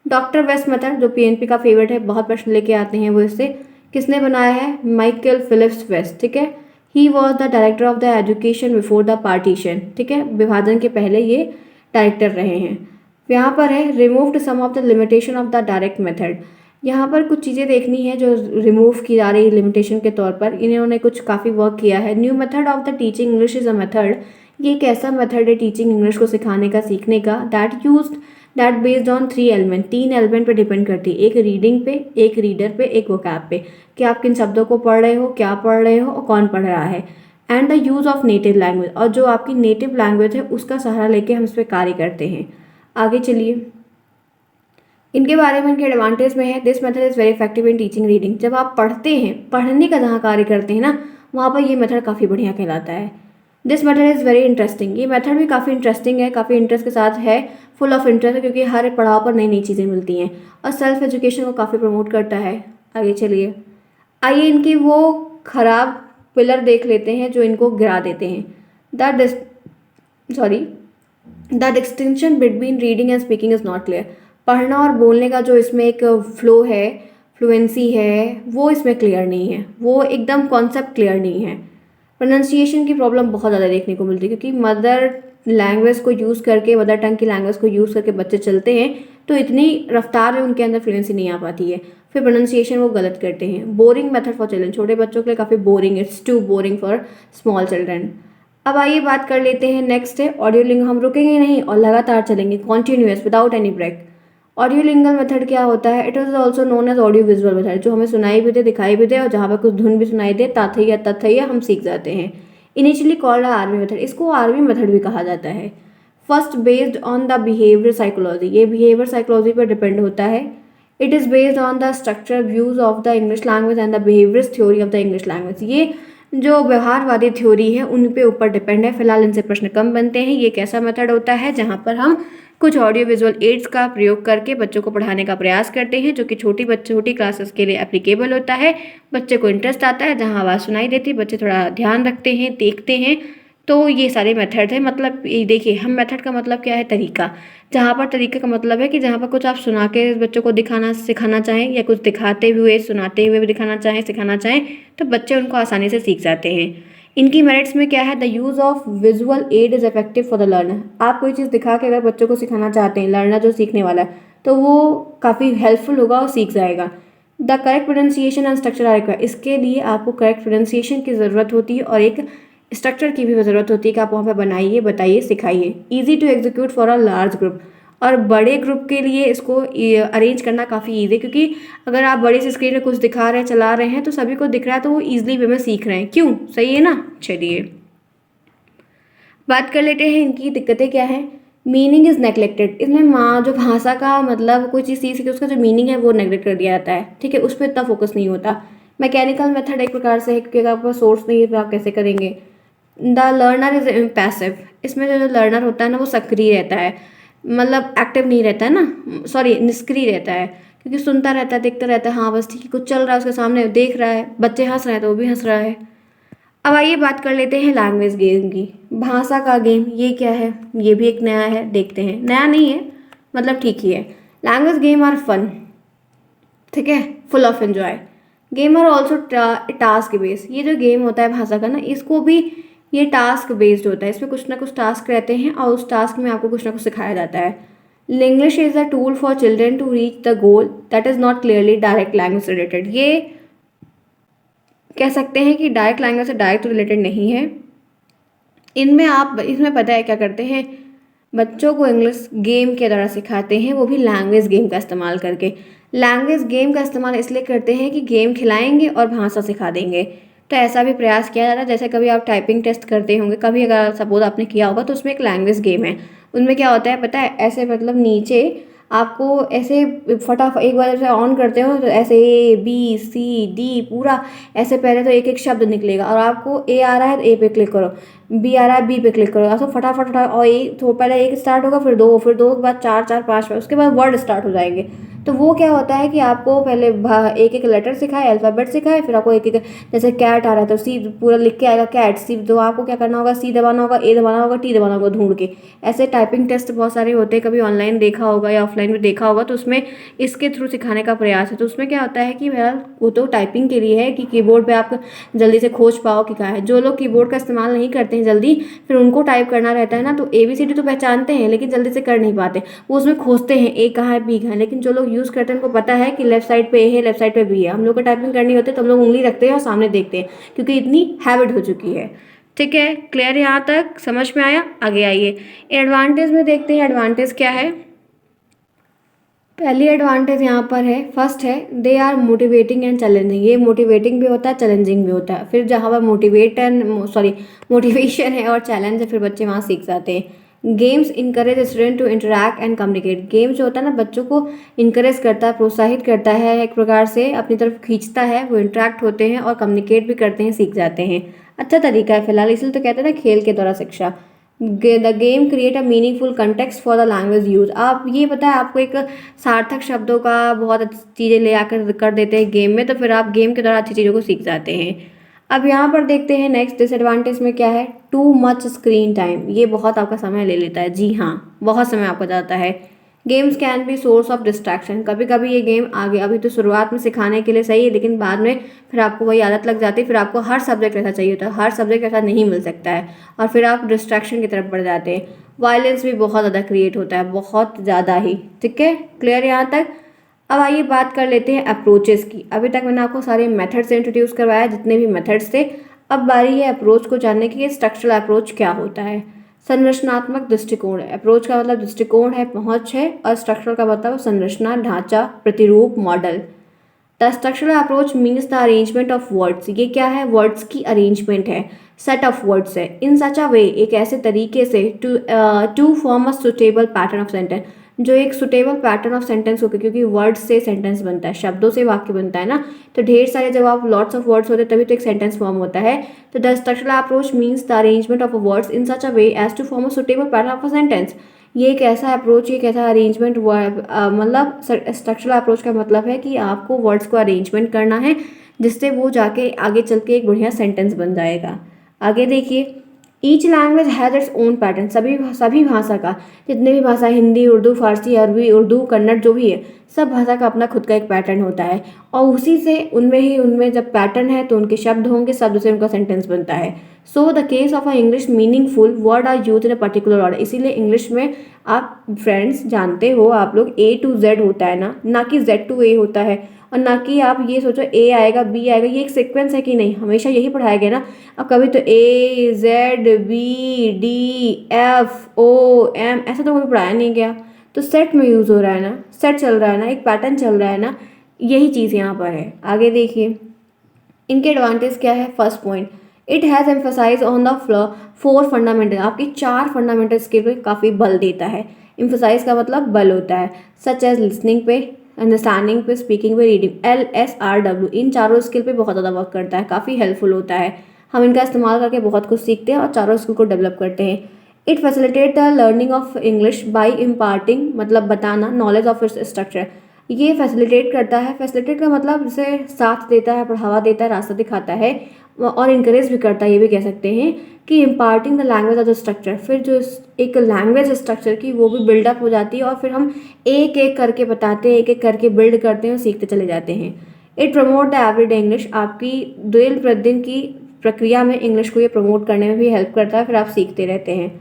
डॉक्टर वेस्ट मेथड, जो PNP का फेवरेट है, बहुत प्रश्न लेके आते हैं वो इससे। किसने बनाया है? माइकल फिलिप्स वेस्ट, ठीक है। He was the director of the education before the partition, ठीक है, विभाजन के पहले ये डायरेक्टर रहे हैं। यहाँ पर है removed some of the limitation of the direct method. यहाँ पर कुछ चीज़ें देखनी है जो रिमूव की जा रही लिमिटेशन के तौर पर, इन्होंने कुछ काफ़ी वर्क किया है। New method of the teaching English is a method, ये एक ऐसा मेथड है टीचिंग इंग्लिश को सिखाने का, सीखने का, that based on 3 element, 3 element पे डिपेंड करती है। एक रीडिंग पे, एक रीडर पे, एक वोकैब पे, कि आप किन शब्दों को पढ़ रहे हो, क्या पढ़ रहे हो और कौन पढ़ रहा है। And the use of native language, और जो आपकी नेटिव लैंग्वेज है उसका सहारा लेके हम इस पर कार्य करते हैं। आगे चलिए, इनके बारे में, इनके एडवांटेज में है। This method is very effective in teaching reading. जब आप पढ़ते हैं, पढ़ने का जहाँ कार्य करते हैं ना, वहाँ पर ये मेथड काफ़ी बढ़िया कहलाता है। This method is very interesting, ये मेथड भी काफ़ी इंटरेस्टिंग है, काफ़ी इंटरेस्ट के साथ है, फुल ऑफ इंटरेस्ट है, क्योंकि हर पड़ाव पर नई नई चीज़ें मिलती हैं और सेल्फ एजुकेशन को काफ़ी प्रमोट करता है। आगे चलिए, आइए इनकी वो खराब पिलर देख लेते हैं जो इनको गिरा देते हैं। The distinction between reading and speaking is not clear. पढ़ना और बोलने का जो इसमें एक फ्लो है, फ्लुएंसी है, वो इसमें क्लियर नहीं है, वो एकदम कॉन्सेप्ट क्लियर नहीं है। प्रोनाउंसिएशन की प्रॉब्लम बहुत ज़्यादा देखने को मिलती है, क्योंकि मदर लैंग्वेज को यूज़ करके, मदर टंग की लैंग्वेज को यूज़ करके बच्चे चलते हैं, तो इतनी रफ्तार में उनके अंदर फ्लुएंसी नहीं आ पाती है, फिर प्रोनाउंसिएशन वो गलत करते हैं। बोरिंग मेथड फॉर चिल्ड्रन, छोटे बच्चों के लिए काफ़ी boring, it's too boring for small children. अब आइए बात कर लेते हैं, नेक्स्ट है ऑडियो लिंगो। हम रुकेंगे नहीं और लगातार चलेंगे, continuous without any break. Audio lingual method क्या होता है? It is also known as audio visual method, जो हमें सुनाई भी दे, दिखाई भी दे, और जहाँ पर कुछ धुन भी सुनाई दे, ताथैया तथैया हम सीख जाते हैं। इनिशियली कॉल्ड आर्मी मेथड, इसको आर्मी मेथड भी कहा जाता है। First based on the behaviour psychology, ये बिहेवियर साइकोलॉजी पर डिपेंड होता है। It is based on the structure views of the English language and the behaviours theory of the English language. ये जो व्यवहारवादी थ्योरी है उन पे ऊपर डिपेंड है। फिलहाल इनसे प्रश्न कम बनते हैं। ये एक ऐसा मेथड होता है जहाँ पर हम कुछ ऑडियो विजुअल एड्स का प्रयोग करके बच्चों को पढ़ाने का प्रयास करते हैं, जो कि छोटी क्लासेस के लिए एप्लीकेबल होता है। बच्चे को इंटरेस्ट आता है, जहाँ आवाज़ सुनाई देती है बच्चे थोड़ा ध्यान रखते हैं, देखते हैं। तो ये सारे मेथड है। मतलब ये देखिए, हम मेथड का मतलब क्या है? तरीका। जहाँ पर तरीके का मतलब है कि जहाँ पर कुछ आप सुना के बच्चों को दिखाना सिखाना चाहें, या कुछ दिखाते हुए सुनाते हुए भी दिखाना चाहें, सिखाना चाहें, तो बच्चे उनको आसानी से सीख जाते हैं। इनकी मेरिट्स में क्या है? The use of visual add is effective for the learner. आप कोई चीज़ दिखा के अगर बच्चों को सिखाना चाहते हैं, लर्नर जो सीखने वाला है, तो वो काफ़ी हेल्पफुल होगा और सीख जाएगा। The correct pronunciation and structure are required. इसके लिए आपको करेक्ट प्रोनाउंसिएशन की ज़रूरत होती है और एक स्ट्रक्चर की भी ज़रूरत होती है कि आप वहाँ पे बनाइए, बताइए, सिखाइए। Easy to execute for a large group. और बड़े ग्रुप के लिए इसको अरेंज करना काफ़ी ईजी है, क्योंकि अगर आप बड़ी सी स्क्रीन में कुछ दिखा रहे हैं, चला रहे हैं, तो सभी को दिख रहा है, तो वो ईजिली वे में सीख रहे हैं। क्यों? सही है ना? चलिए बात कर लेते हैं इनकी दिक्कतें क्या है। Meaning is neglected. इसमें माँ जो भाषा का मतलब कोई चीज़ सीख के उसका जो मीनिंग है वो नेगलेक्ट कर दिया जाता है, ठीक है, उस पर इतना फोकस नहीं होता। मैकेनिकल मेथड एक प्रकार से है, क्योंकि आपका सोर्स नहीं है तो आप कैसे करेंगे। The learner is passive. इसमें जो लर्नर होता है ना वो सक्रिय रहता है, मतलब एक्टिव नहीं रहता है ना, सॉरी निष्क्रिय रहता है, क्योंकि सुनता रहता है, देखता रहता है, हाँ बस ठीक है, कुछ चल रहा है उसके सामने, देख रहा है, बच्चे हंस रहे हैं तो वो भी हंस रहा है। अब आइए बात कर लेते हैं लैंग्वेज गेम की। भाषा का गेम ये क्या है? ये भी एक नया है, देखते हैं। नया नहीं है, मतलब ठीक ही है। लैंग्वेज गेम आर फन, ठीक है, full of enjoy. Game are also task based. ये जो गेम होता है भाषा का ना, इसको भी ये टास्क बेस्ड होता है। इसमें कुछ ना कुछ टास्क रहते हैं और उस टास्क में आपको कुछ ना कुछ सिखाया जाता है। English is a tool for children to reach the goal that is not clearly direct language related. ये कह सकते हैं कि डायरेक्ट लैंग्वेज से डायरेक्ट रिलेटेड नहीं है। इसमें पता है क्या करते हैं, बच्चों को इंग्लिश गेम के द्वारा सिखाते हैं, वो भी लैंग्वेज गेम का इस्तेमाल करके। लैंग्वेज गेम का इस्तेमाल इसलिए करते हैं कि गेम खिलाएंगे और भाषा सिखा देंगे। तो ऐसा भी प्रयास किया जाता है, जैसे कभी आप टाइपिंग टेस्ट करते होंगे, कभी अगर सपोज आपने किया होगा, तो उसमें एक लैंग्वेज गेम है। उनमें क्या होता है पता है, ऐसे मतलब नीचे आपको ऐसे फटाफट एक बार जैसे ऑन करते हो तो ऐसे A B C D पूरा ऐसे पहले तो एक एक शब्द निकलेगा, और आपको A आ रहा है तो A पे क्लिक करो, B आ रहा है B पे क्लिक करो, ऐसा फटाफट फटाफट, और एक तो पहले एक स्टार्ट होगा, फिर दो के बाद चार, चार पाँच, उसके बाद वर्ड स्टार्ट हो जाएंगे। तो वो क्या होता है कि आपको पहले एक एक लेटर सिखाए, अल्फ़ाबेट सिखाए, फिर आपको एक एक, जैसे कैट आ रहा है तो सी पूरा लिख के आएगा कैट, सी, तो आपको क्या करना होगा, सी दबाना होगा, ए दबाना होगा, टी दबाना होगा ढूंढ के। ऐसे टाइपिंग टेस्ट बहुत सारे होते हैं, कभी ऑनलाइन देखा होगा या ऑफलाइन भी देखा होगा, तो उसमें इसके थ्रू सिखाने का प्रयास है। तो उसमें क्या होता है कि बहरहाल वो तो टाइपिंग के लिए है कि कीबोर्ड पे आप जल्दी से खोज पाओ कि क्या है। जो लोग कीबोर्ड का इस्तेमाल नहीं करते हैं जल्दी, फिर उनको टाइप करना रहता है ना, तो ABCD तो पहचानते हैं लेकिन जल्दी से कर नहीं पाते, वो उसमें खोजते हैं ए कहाँ है बी कहाँ है। लेकिन जो लोग यूज़ करते हैं उनको पता है कि लेफ्ट साइड पे ए है, लेफ्ट साइड पे बी है। हम लोग को टाइपिंग करनी होती है तो हम लोग उंगली रखते हैं और सामने देखते हैं, क्योंकि इतनी हैबिट हो चुकी है। ठीक है, क्लियर? यहाँ तक समझ में आया? आगे आइए एडवांटेज में देखते हैं। एडवांटेज क्या है? पहली एडवांटेज यहाँ पर है, फर्स्ट है they are motivating and challenging. ये मोटिवेटिंग भी होता है, चैलेंजिंग भी होता है। फिर जहाँ पर मोटिवेशन है और चैलेंज है, फिर बच्चे वहाँ सीख जाते हैं। Games encourage student to interact and communicate. Games जो होता है ना, बच्चों को इनकरेज करता है, प्रोत्साहित करता है, एक प्रकार से अपनी तरफ खींचता है, वो इंटरैक्ट होते हैं और कम्युनिकेट भी करते हैं, सीख जाते हैं। अच्छा तरीका है फिलहाल, इसलिए तो कहते हैं ना खेल के द्वारा शिक्षा। The game create a meaningful context for the language use. आप ये पता है आपको एक सार्थक शब्दों का बहुत अच्छी चीज़ें ले आकर कर देते हैं गेम में, तो फिर आप गेम के द्वारा अच्छी चीज़ों को सीख जाते हैं। अब यहाँ पर देखते हैं नेक्स्ट डिसएडवांटेज में क्या है, टू मच स्क्रीन टाइम। ये बहुत आपका समय ले लेता है, जी हाँ, बहुत समय आपका जाता है। Games can be source of distraction. कभी कभी ये गेम आगे, अभी तो शुरुआत में सिखाने के लिए सही है, लेकिन बाद में फिर आपको वही आदत लग जाती है, फिर आपको हर सब्जेक्ट ऐसा चाहिए होता है, हर सब्जेक्ट ऐसा नहीं मिल सकता है, और फिर आप डिस्ट्रैक्शन की तरफ बढ़ जाते हैं। वायलेंस भी बहुत ज़्यादा क्रिएट होता है, बहुत ज़्यादा ही। ठीक है, क्लियर यहाँ तक? अब आइए बात कर लेते हैं अप्रोचेस की। अभी तक मैंने आपको सारे मेथड्स इंट्रोड्यूस करवाया, जितने भी मेथड्स थे। अब बारी है अप्रोच को जानने की, स्ट्रक्चरल अप्रोच क्या होता है। संरचनात्मक दृष्टिकोण है। अप्रोच का मतलब दृष्टिकोण है, पहुंच है, और स्ट्रक्चरल का मतलब संरचना, ढांचा, प्रतिरूप, model. The structural approach means the arrangement of words. ये क्या है? वर्ड्स की अरेंजमेंट है, सेट ऑफ वर्ड्स है। इन सच अ वे, एक ऐसे तरीके से, to form a suitable pattern of sentence, जो एक सुटेबल पैटर्न ऑफ सेंटेंस हो, क्योंकि वर्ड्स से सेंटेंस बनता है, शब्दों से वाक्य बनता है ना, तो ढेर सारे जब आप लॉट्स ऑफ वर्ड्स होते हैं तभी तो एक सेंटेंस फॉर्म होता है। तो the structural approach means the arrangement of words in such a way as to form a suitable pattern of a sentence. ये एक ऐसा अप्रोच, एक ऐसा अरेंजमेंट, मतलब स्ट्रक्चरल अप्रोच का मतलब है कि आपको वर्ड्स को अरेंजमेंट करना है, जिससे वो जाके आगे चल के एक बढ़िया सेंटेंस बन जाएगा। आगे देखिए, each language has its own pattern. सभी भाषा का, जितने भी भाषा, हिंदी, उर्दू, फारसी, अरबी, उर्दू, कन्नड़, जो भी है, सब भाषा का अपना खुद का एक पैटर्न होता है, और उसी से उनमें जब पैटर्न है तो उनके शब्द होंगे, शब्द से उनका सेंटेंस बनता है। So the case of a English meaningful word are use in a particular order. इसीलिए इंग्लिश में आप फ्रेंड्स जानते हो, आप लोग A to Z होता है ना कि Z to A होता है, और ना कि आप ये सोचो ए आएगा बी आएगा, ये एक सीक्वेंस है कि नहीं, हमेशा यही पढ़ाया गया ना। अब कभी तो A Z B D F O M, ऐसा तो कभी पढ़ाया नहीं गया। तो सेट में यूज़ हो रहा है ना, सेट चल रहा है ना, एक पैटर्न चल रहा है ना, यही चीज़ यहाँ पर है। आगे देखिए इनके एडवांटेज क्या है। First point, it has emphasise on the four fundamental, आपकी 4 फंडामेंटल स्किल पे काफ़ी बल देता है। एम्फोसाइज का मतलब बल होता है, सच एज लिसनिंग पे, अंडरस्टैंडिंग पे, स्पीकिंग पे, रीडिंग, LSRW, इन चारों स्किल पे बहुत ज़्यादा वर्क करता है, काफ़ी हेल्पफुल होता है। हम इनका इस्तेमाल करके बहुत कुछ सीखते हैं और चारों स्किल को डेवलप करते हैं। It facilitate the learning of English by imparting, मतलब बताना, नॉलेज ऑफ इट्स स्ट्रक्चर, ये फैसिलिटेट करता है। फैसिलिटेट का मतलब जैसे साथ देता है, बढ़ावा देता है, रास्ता दिखाता है और इंकरेज भी करता है। ये भी कह सकते हैं कि imparting the language of the structure, फिर जो एक लैंग्वेज स्ट्रक्चर की वो भी बिल्डअप हो जाती है और फिर हम एक एक करके बताते हैं, एक एक करके बिल्ड करते हैं और सीखते चले जाते हैं। It promote the everyday English, आपकी दिन प्रतिदिन की प्रक्रिया में इंग्लिश को ये प्रमोट करने में भी हेल्प करता है, फिर आप सीखते रहते हैं।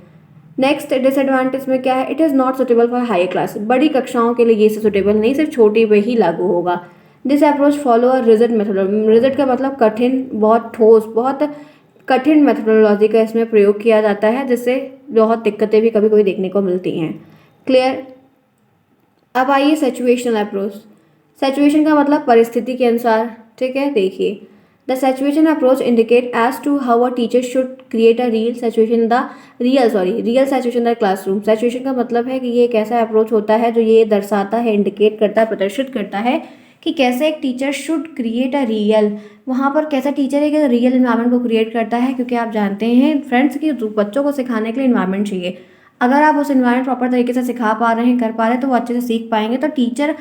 नेक्स्ट डिसएडवांटेज में क्या है, it is not suitable for higher class, बड़ी कक्षाओं के लिए ये सुटेबल नहीं, सिर्फ छोटी पे ही लागू होगा। This approach follow a rigid methodology, rigid का मतलब कठिन, बहुत ठोस, बहुत कठिन मेथोडोलॉजी का इसमें प्रयोग किया जाता है, जिससे बहुत दिक्कतें भी कभी कभी देखने को मिलती हैं। क्लियर। अब आइए सिचुएशनल अप्रोच। सिचुएशन का मतलब परिस्थिति के अनुसार, ठीक है। देखिए the situation approach indicate as to how a teacher should create a real situation the real situation the classroom. Situation का मतलब है कि ये एक ऐसा अप्रोच होता है जो ये दर्शाता है, इंडिकेट करता है, प्रदर्शित करता है कि कैसे एक teacher should create a real, वहाँ पर कैसा टीचर है कि रियल इन्वायरमेंट को क्रिएट करता है। क्योंकि आप जानते हैं फ्रेंड्स कि बच्चों को सिखाने के लिए इन्वायरमेंट चाहिए। अगर आप उस इन्वायरमेंट प्रॉपर तरीके से सिखा पा रहे हैं, कर पा रहे हैं, तो वो अच्छे से सीख पाएंगे। तो टीचर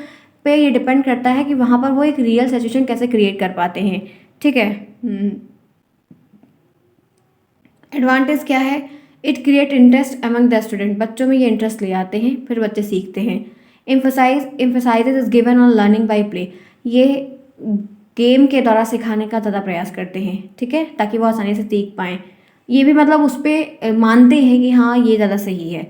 पे ये डिपेंड करता है कि वहाँ पर वो एक रियल सिचुएशन कैसे क्रिएट कर पाते हैं, ठीक है। एडवांटेज क्या है, it create interest among the student, बच्चों में ये इंटरेस्ट ले आते हैं, फिर बच्चे सीखते हैं। Emphasise is given on learning by play, ये गेम के द्वारा सिखाने का ज़्यादा प्रयास करते हैं, ठीक है, ताकि वो आसानी से सीख पाएँ। ये भी मतलब उस पर मानते हैं कि हाँ ये ज़्यादा सही है।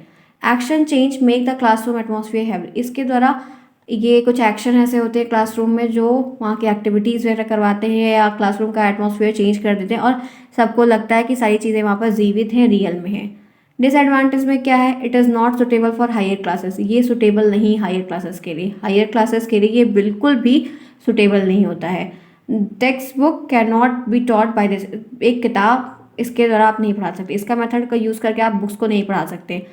Action change make the classroom atmosphere heavy, इसके द्वारा ये कुछ एक्शन ऐसे होते हैं क्लासरूम में जो वहाँ की एक्टिविटीज़ वगैरह करवाते हैं या क्लासरूम का एटमॉस्फेयर चेंज कर देते हैं और सबको लगता है कि सारी चीज़ें वहाँ पर जीवित हैं, रियल में हैं। डिसएडवांटेज में क्या है, it is not suitable for higher classes, ये सुटेबल नहीं हायर क्लासेस के लिए, हायर क्लासेस के लिए ये बिल्कुल भी सुटेबल नहीं होता है। Text book can not be taught by this, एक किताब इसके द्वारा आप नहीं पढ़ा सकते, इसका मेथड का यूज़ करके आप बुक्स को नहीं पढ़ा सकते।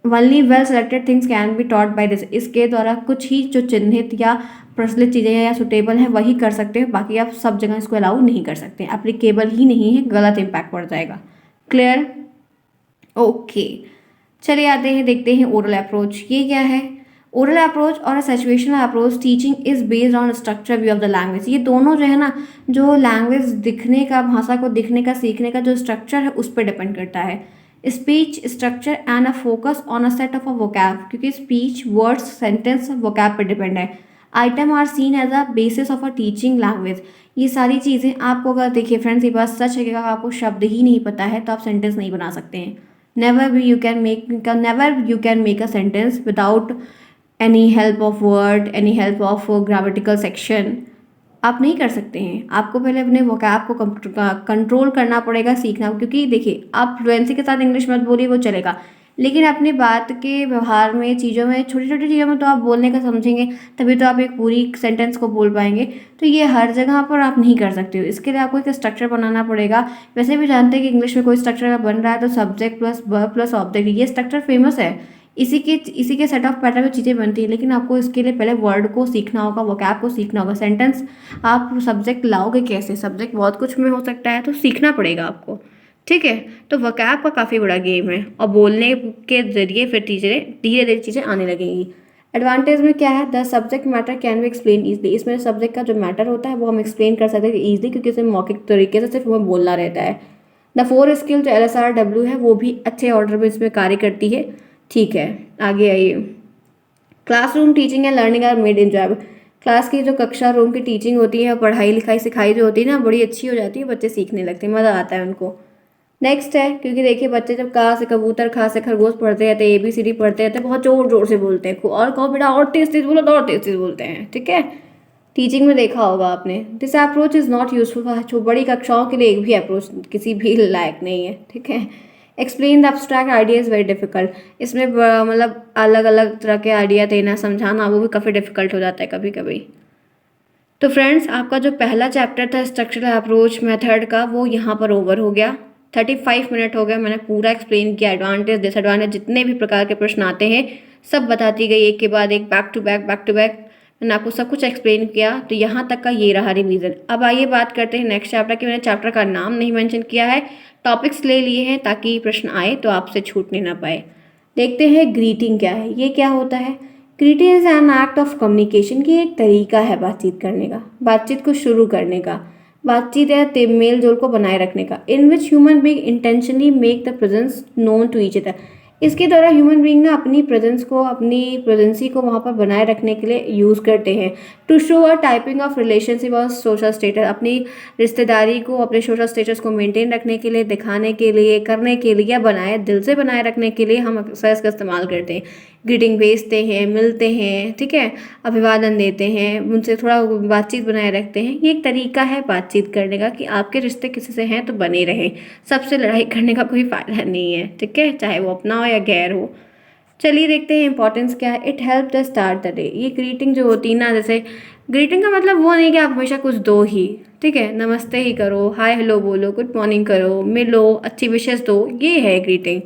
Only well selected things can be taught by this, इसके द्वारा कुछ ही जो चिन्हित या प्रचलित चीज़ें या सुटेबल हैं वही कर सकते हैं, बाकी आप सब जगह इसको अलाउ नहीं कर सकते, एप्लीकेबल ही नहीं है, गलत इम्पैक्ट पड़ जाएगा। Clear, okay. चलिए आते हैं, देखते हैं ओरल अप्रोच। ये क्या है, ओरल अप्रोच और a situational approach teaching is based on structure view of the language, ये दोनों जो है ना, जो लैंग्वेज दिखने का, भाषा को दिखने का, सीखने का जो स्ट्रक्चर है उस पर डिपेंड करता है। Speech structure and a focus on a set of a vocab, क्योंकि स्पीच वर्ड्स सेंटेंस वोकैब पर डिपेंड है। Item are seen as a basis of a teaching language, ये सारी चीज़ें आपको, अगर देखिए फ्रेंड्स ये बात सच है कि अगर आपको शब्द ही नहीं पता है तो आप सेंटेंस नहीं बना सकते हैं। never you can make a sentence without any help of word, any help of grammatical section, आप नहीं कर सकते हैं। आपको पहले अपने वोकैब को कंट्रोल करना पड़ेगा, सीखना, क्योंकि देखिए आप फ्लुएंसी के साथ इंग्लिश मत बोलिए, वो चलेगा, लेकिन अपनी बात के व्यवहार में, चीज़ों में, छोटी छोटी चीज़ों में तो आप बोलने का समझेंगे, तभी तो आप एक पूरी सेंटेंस को बोल पाएंगे। तो ये हर जगह पर आप नहीं कर सकते हो, इसके लिए आपको एक स्ट्रक्चर बनाना पड़ेगा। वैसे भी जानते हैं कि इंग्लिश में कोई स्ट्रक्चर बन रहा है तो subject plus verb plus object, ये स्ट्रक्चर फेमस है, इसी के सेट ऑफ पैटर्न में चीज़ें बनती हैं। लेकिन आपको इसके लिए पहले वर्ड को सीखना होगा, वोकैब को सीखना होगा। सेंटेंस आप सब्जेक्ट लाओगे कैसे, सब्जेक्ट बहुत कुछ में हो सकता है, तो सीखना पड़ेगा आपको, ठीक है। तो वोकैब का काफ़ी बड़ा गेम है और बोलने के जरिए फिर धीरे धीरे चीज़ें आने लगेंगी। एडवांटेज में क्या है, the subject matter can be explain easily, इसमें सब्जेक्ट का जो मैटर होता है वो हम एक्सप्लेन कर सकते हैं ईजिली, क्योंकि इसमें मौखिक तरीके से सिर्फ हमें बोलना रहता है। द 4 स्किल जो LSRW है वो भी अच्छे ऑर्डर में इसमें कार्य करती है, ठीक है। आगे आइए, classroom teaching and learning are made enjoyable, class की जो कक्षा रूम की टीचिंग होती है, पढ़ाई लिखाई सिखाई जो होती है ना, बड़ी अच्छी हो जाती है, बच्चे सीखने लगते हैं, मज़ा आता है उनको। नेक्स्ट है, क्योंकि देखिए बच्चे जब का से कबूतर, खा से खरगोश पढ़ते रहते हैं, ABCD पढ़ते रहते हैं, बहुत जोर जोर से बोलते हैं, और कहो बेटा और तेज तेज बोलो तो और तेज तेज बोलते हैं, ठीक है। टीचिंग में देखा होगा आपने। This approach is not useful for बड़ी कक्षाओं के लिए, एक भी अप्रोच किसी भी लायक नहीं है, ठीक है। Explain the abstract idea is very difficult. इसमें मतलब अलग अलग तरह के आइडिया देना, समझाना, वो भी काफ़ी डिफिकल्ट हो जाता है कभी कभी। तो फ्रेंड्स, आपका जो पहला चैप्टर था स्ट्रक्चरल अप्रोच मेथड का, वो यहाँ पर ओवर हो गया। 35 मिनट हो गया, मैंने पूरा एक्सप्लेन किया, एडवांटेज डिसएडवांटेज जितने भी प्रकार के प्रश्न आते हैं सब बताती गई, एक के बाद एक, बैक टू बैक मैंने आपको सब कुछ एक्सप्लेन किया। तो यहाँ तक का ये रहा रिवीजन। अब आइए बात करते हैं नेक्स्ट चैप्टर की। मैंने चैप्टर का नाम नहीं मेंशन किया है, टॉपिक्स ले लिए हैं ताकि प्रश्न आए तो आपसे छूटने ना पाए। देखते हैं ग्रीटिंग क्या है, ये क्या होता है। Greeting is an act of communication की एक तरीका है बातचीत करने का, बातचीत को शुरू करने का, बातचीत या मेल जोल को बनाए रखने का, in which human being intentionally make the presence known to each other. इसके द्वारा ह्यूमन बीइंग ना अपनी प्रेजेंस को, अपनी प्रेजेंसी को वहाँ पर बनाए रखने के लिए यूज़ करते हैं। To show a typing of relationship और सोशल स्टेटस, अपनी रिश्तेदारी को, अपने सोशल स्टेटस को मेंटेन रखने के लिए, दिखाने के लिए, करने के लिए, या बनाए दिल से बनाए रखने के लिए हम अक्सर इसका इस्तेमाल करते हैं। ग्रीटिंग भेजते हैं, मिलते हैं, ठीक है, अभिवादन देते हैं, उनसे थोड़ा बातचीत बनाए रखते हैं। ये एक तरीका है बातचीत करने का कि आपके रिश्ते किसी से हैं तो बने रहें। सबसे लड़ाई करने का कोई फ़ायदा नहीं है, ठीक है, चाहे वो अपना हो या गैर हो। चलिए देखते हैं इंपॉर्टेंस क्या है। It help the start the day. ये ग्रीटिंग जो होती है ना, जैसे ग्रीटिंग का मतलब वो नहीं कि आप हमेशा कुछ दो ही, ठीक है, नमस्ते ही करो, हाय हेलो बोलो, गुड मॉर्निंग करो, मिलो, अच्छी विशेस दो, ये है greeting.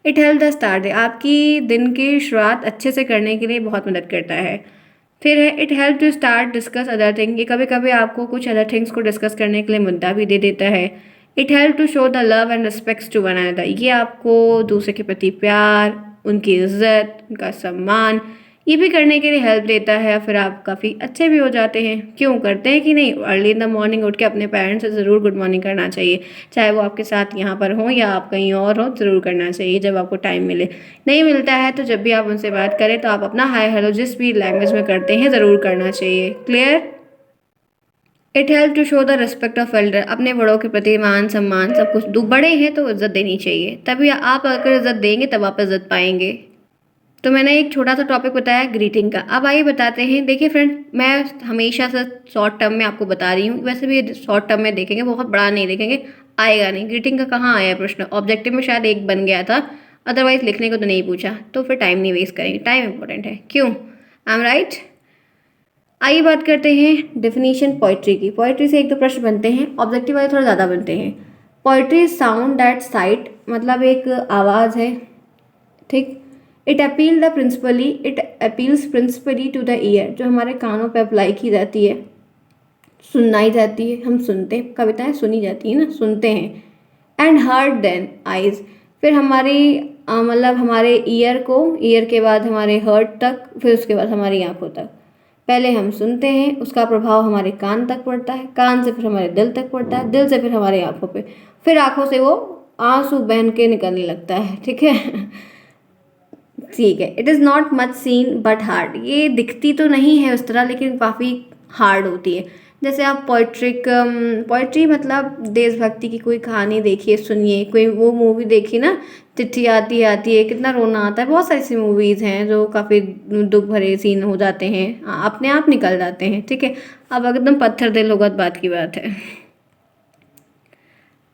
It help the start day, आपकी दिन की शुरुआत अच्छे से करने के लिए बहुत मदद करता है। फिर है it help to start discuss other thing, ये कभी कभी आपको कुछ अदर थिंग्स को डिस्कस करने के लिए मुद्दा भी दे देता है। It help to show the love and respects to one another, ये आपको दूसरे के प्रति प्यार, उनकी इज्जत, उनका सम्मान, ये भी करने के लिए हेल्प देता है। फिर आप काफ़ी अच्छे भी हो जाते हैं। क्यों करते हैं कि नहीं, अर्ली इन द मॉर्निंग उठ के अपने पेरेंट्स से ज़रूर गुड मॉर्निंग करना चाहिए, चाहे वो आपके साथ यहाँ पर हों या आप कहीं और हो, ज़रूर करना चाहिए जब आपको टाइम मिले। नहीं मिलता है तो जब भी आप उनसे बात करें तो आप अपना हाय हेलो जिस भी लैंग्वेज में करते हैं ज़रूर करना चाहिए। Clear. It help to show the respect of elder, अपने बड़ों के प्रति मान सम्मान सब कुछ, बड़े हैं तो इज्जत देनी चाहिए, तभी आप अगर इज्जत देंगे तब आप इज्जत पाएंगे। तो मैंने एक छोटा सा टॉपिक बताया ग्रीटिंग का। अब आइए बताते हैं। देखिए फ्रेंड, मैं हमेशा से शॉर्ट टर्म में आपको बता रही हूँ, वैसे भी शॉर्ट टर्म में देखेंगे, बहुत बड़ा नहीं देखेंगे, आएगा नहीं। ग्रीटिंग का कहाँ आया प्रश्न, ऑब्जेक्टिव में शायद एक बन गया था, अदरवाइज लिखने को तो नहीं पूछा, तो फिर टाइम नहीं वेस्ट करेंगे, टाइम इंपॉर्टेंट है, क्यों, आई एम राइट। आइए बात करते हैं डेफिनेशन पोइट्री की। पोइट्री से एक दो प्रश्न बनते हैं, ऑब्जेक्टिव वाले थोड़ा ज़्यादा बनते हैं। पोइट्री साउंड दैट साइट, मतलब एक आवाज़ है, ठीक। It appeals principally to the ear, जो हमारे कानों पे अप्लाई की जाती है, सुनाई जाती है, हम सुनते हैं, कविताएं सुनी जाती है ना, सुनते हैं। एंड हर्ड देन आइज, फिर हमारी मतलब हमारे ईयर को, ईयर के बाद हमारे हर्ट तक, फिर उसके बाद हमारी आंखों तक। पहले हम सुनते हैं, उसका प्रभाव हमारे कान तक पड़ता है, कान से फिर हमारे दिल तक पड़ता है, दिल से फिर हमारे आंखों पे, फिर आंखों से वो आंसू बहन के निकलने लगता है, ठीक है। ठीक है। It is not much seen but hard, ये दिखती तो नहीं है उस तरह लेकिन काफ़ी हार्ड होती है। जैसे आप पोइट्री मतलब देशभक्ति की कोई कहानी देखिए, सुनिए, कोई वो मूवी देखिए ना, चिट्ठी आती है, कितना रोना आता है। बहुत सारी ऐसी मूवीज़ हैं जो काफ़ी दुख भरे सीन हो जाते हैं, अपने आप निकल जाते हैं, ठीक है। अब एकदम पत्थर दिल होगा तो बात की बात है।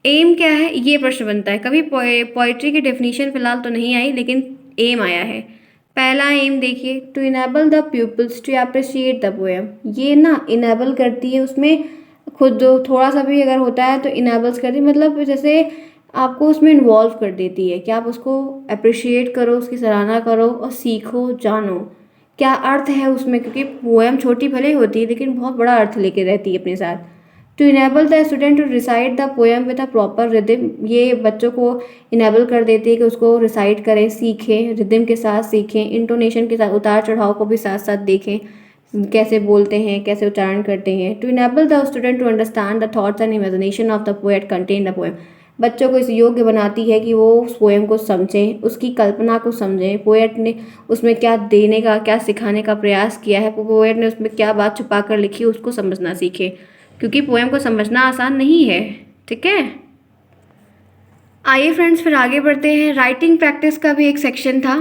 एम क्या है, ये प्रश्न बनता है कभी। पोइट्री की डेफिनेशन फिलहाल तो नहीं आई, लेकिन एम आया है। पहला एम देखिए, to enable the peoples to appreciate the poem, ये ना इनेबल करती है, उसमें खुद थोड़ा सा भी अगर होता है तो इनेबल्स करती है, मतलब जैसे आपको उसमें इन्वॉल्व कर देती है कि आप उसको अप्रिशिएट करो, उसकी सराहना करो और सीखो, जानो क्या अर्थ है उसमें, क्योंकि पोएम छोटी भले होती है लेकिन बहुत बड़ा अर्थ लेके रहती है अपने साथ। To enable the student to recite the poem with a proper rhythm, ये बच्चों को इनेबल कर देती है कि उसको रिसाइट करें, सीखें, रिदम के साथ सीखें, इंटोनेशन के साथ, उतार चढ़ाव को भी साथ साथ देखें, कैसे बोलते हैं, कैसे उच्चारण करते हैं। To enable the student to understand the thoughts and imagination of the poet contain the poem, बच्चों को इस योग्य बनाती है कि वो उस पोएम को समझें, उसकी कल्पना को समझें, पोएट ने उसमें क्या देने का, क्या सिखाने का प्रयास किया है, पोएट ने उसमें क्या बात छुपा कर लिखी है, उसको समझना सीखें, क्योंकि पोएम को समझना आसान नहीं है, ठीक है। आइए फ्रेंड्स फिर आगे बढ़ते हैं। राइटिंग प्रैक्टिस का भी एक सेक्शन था,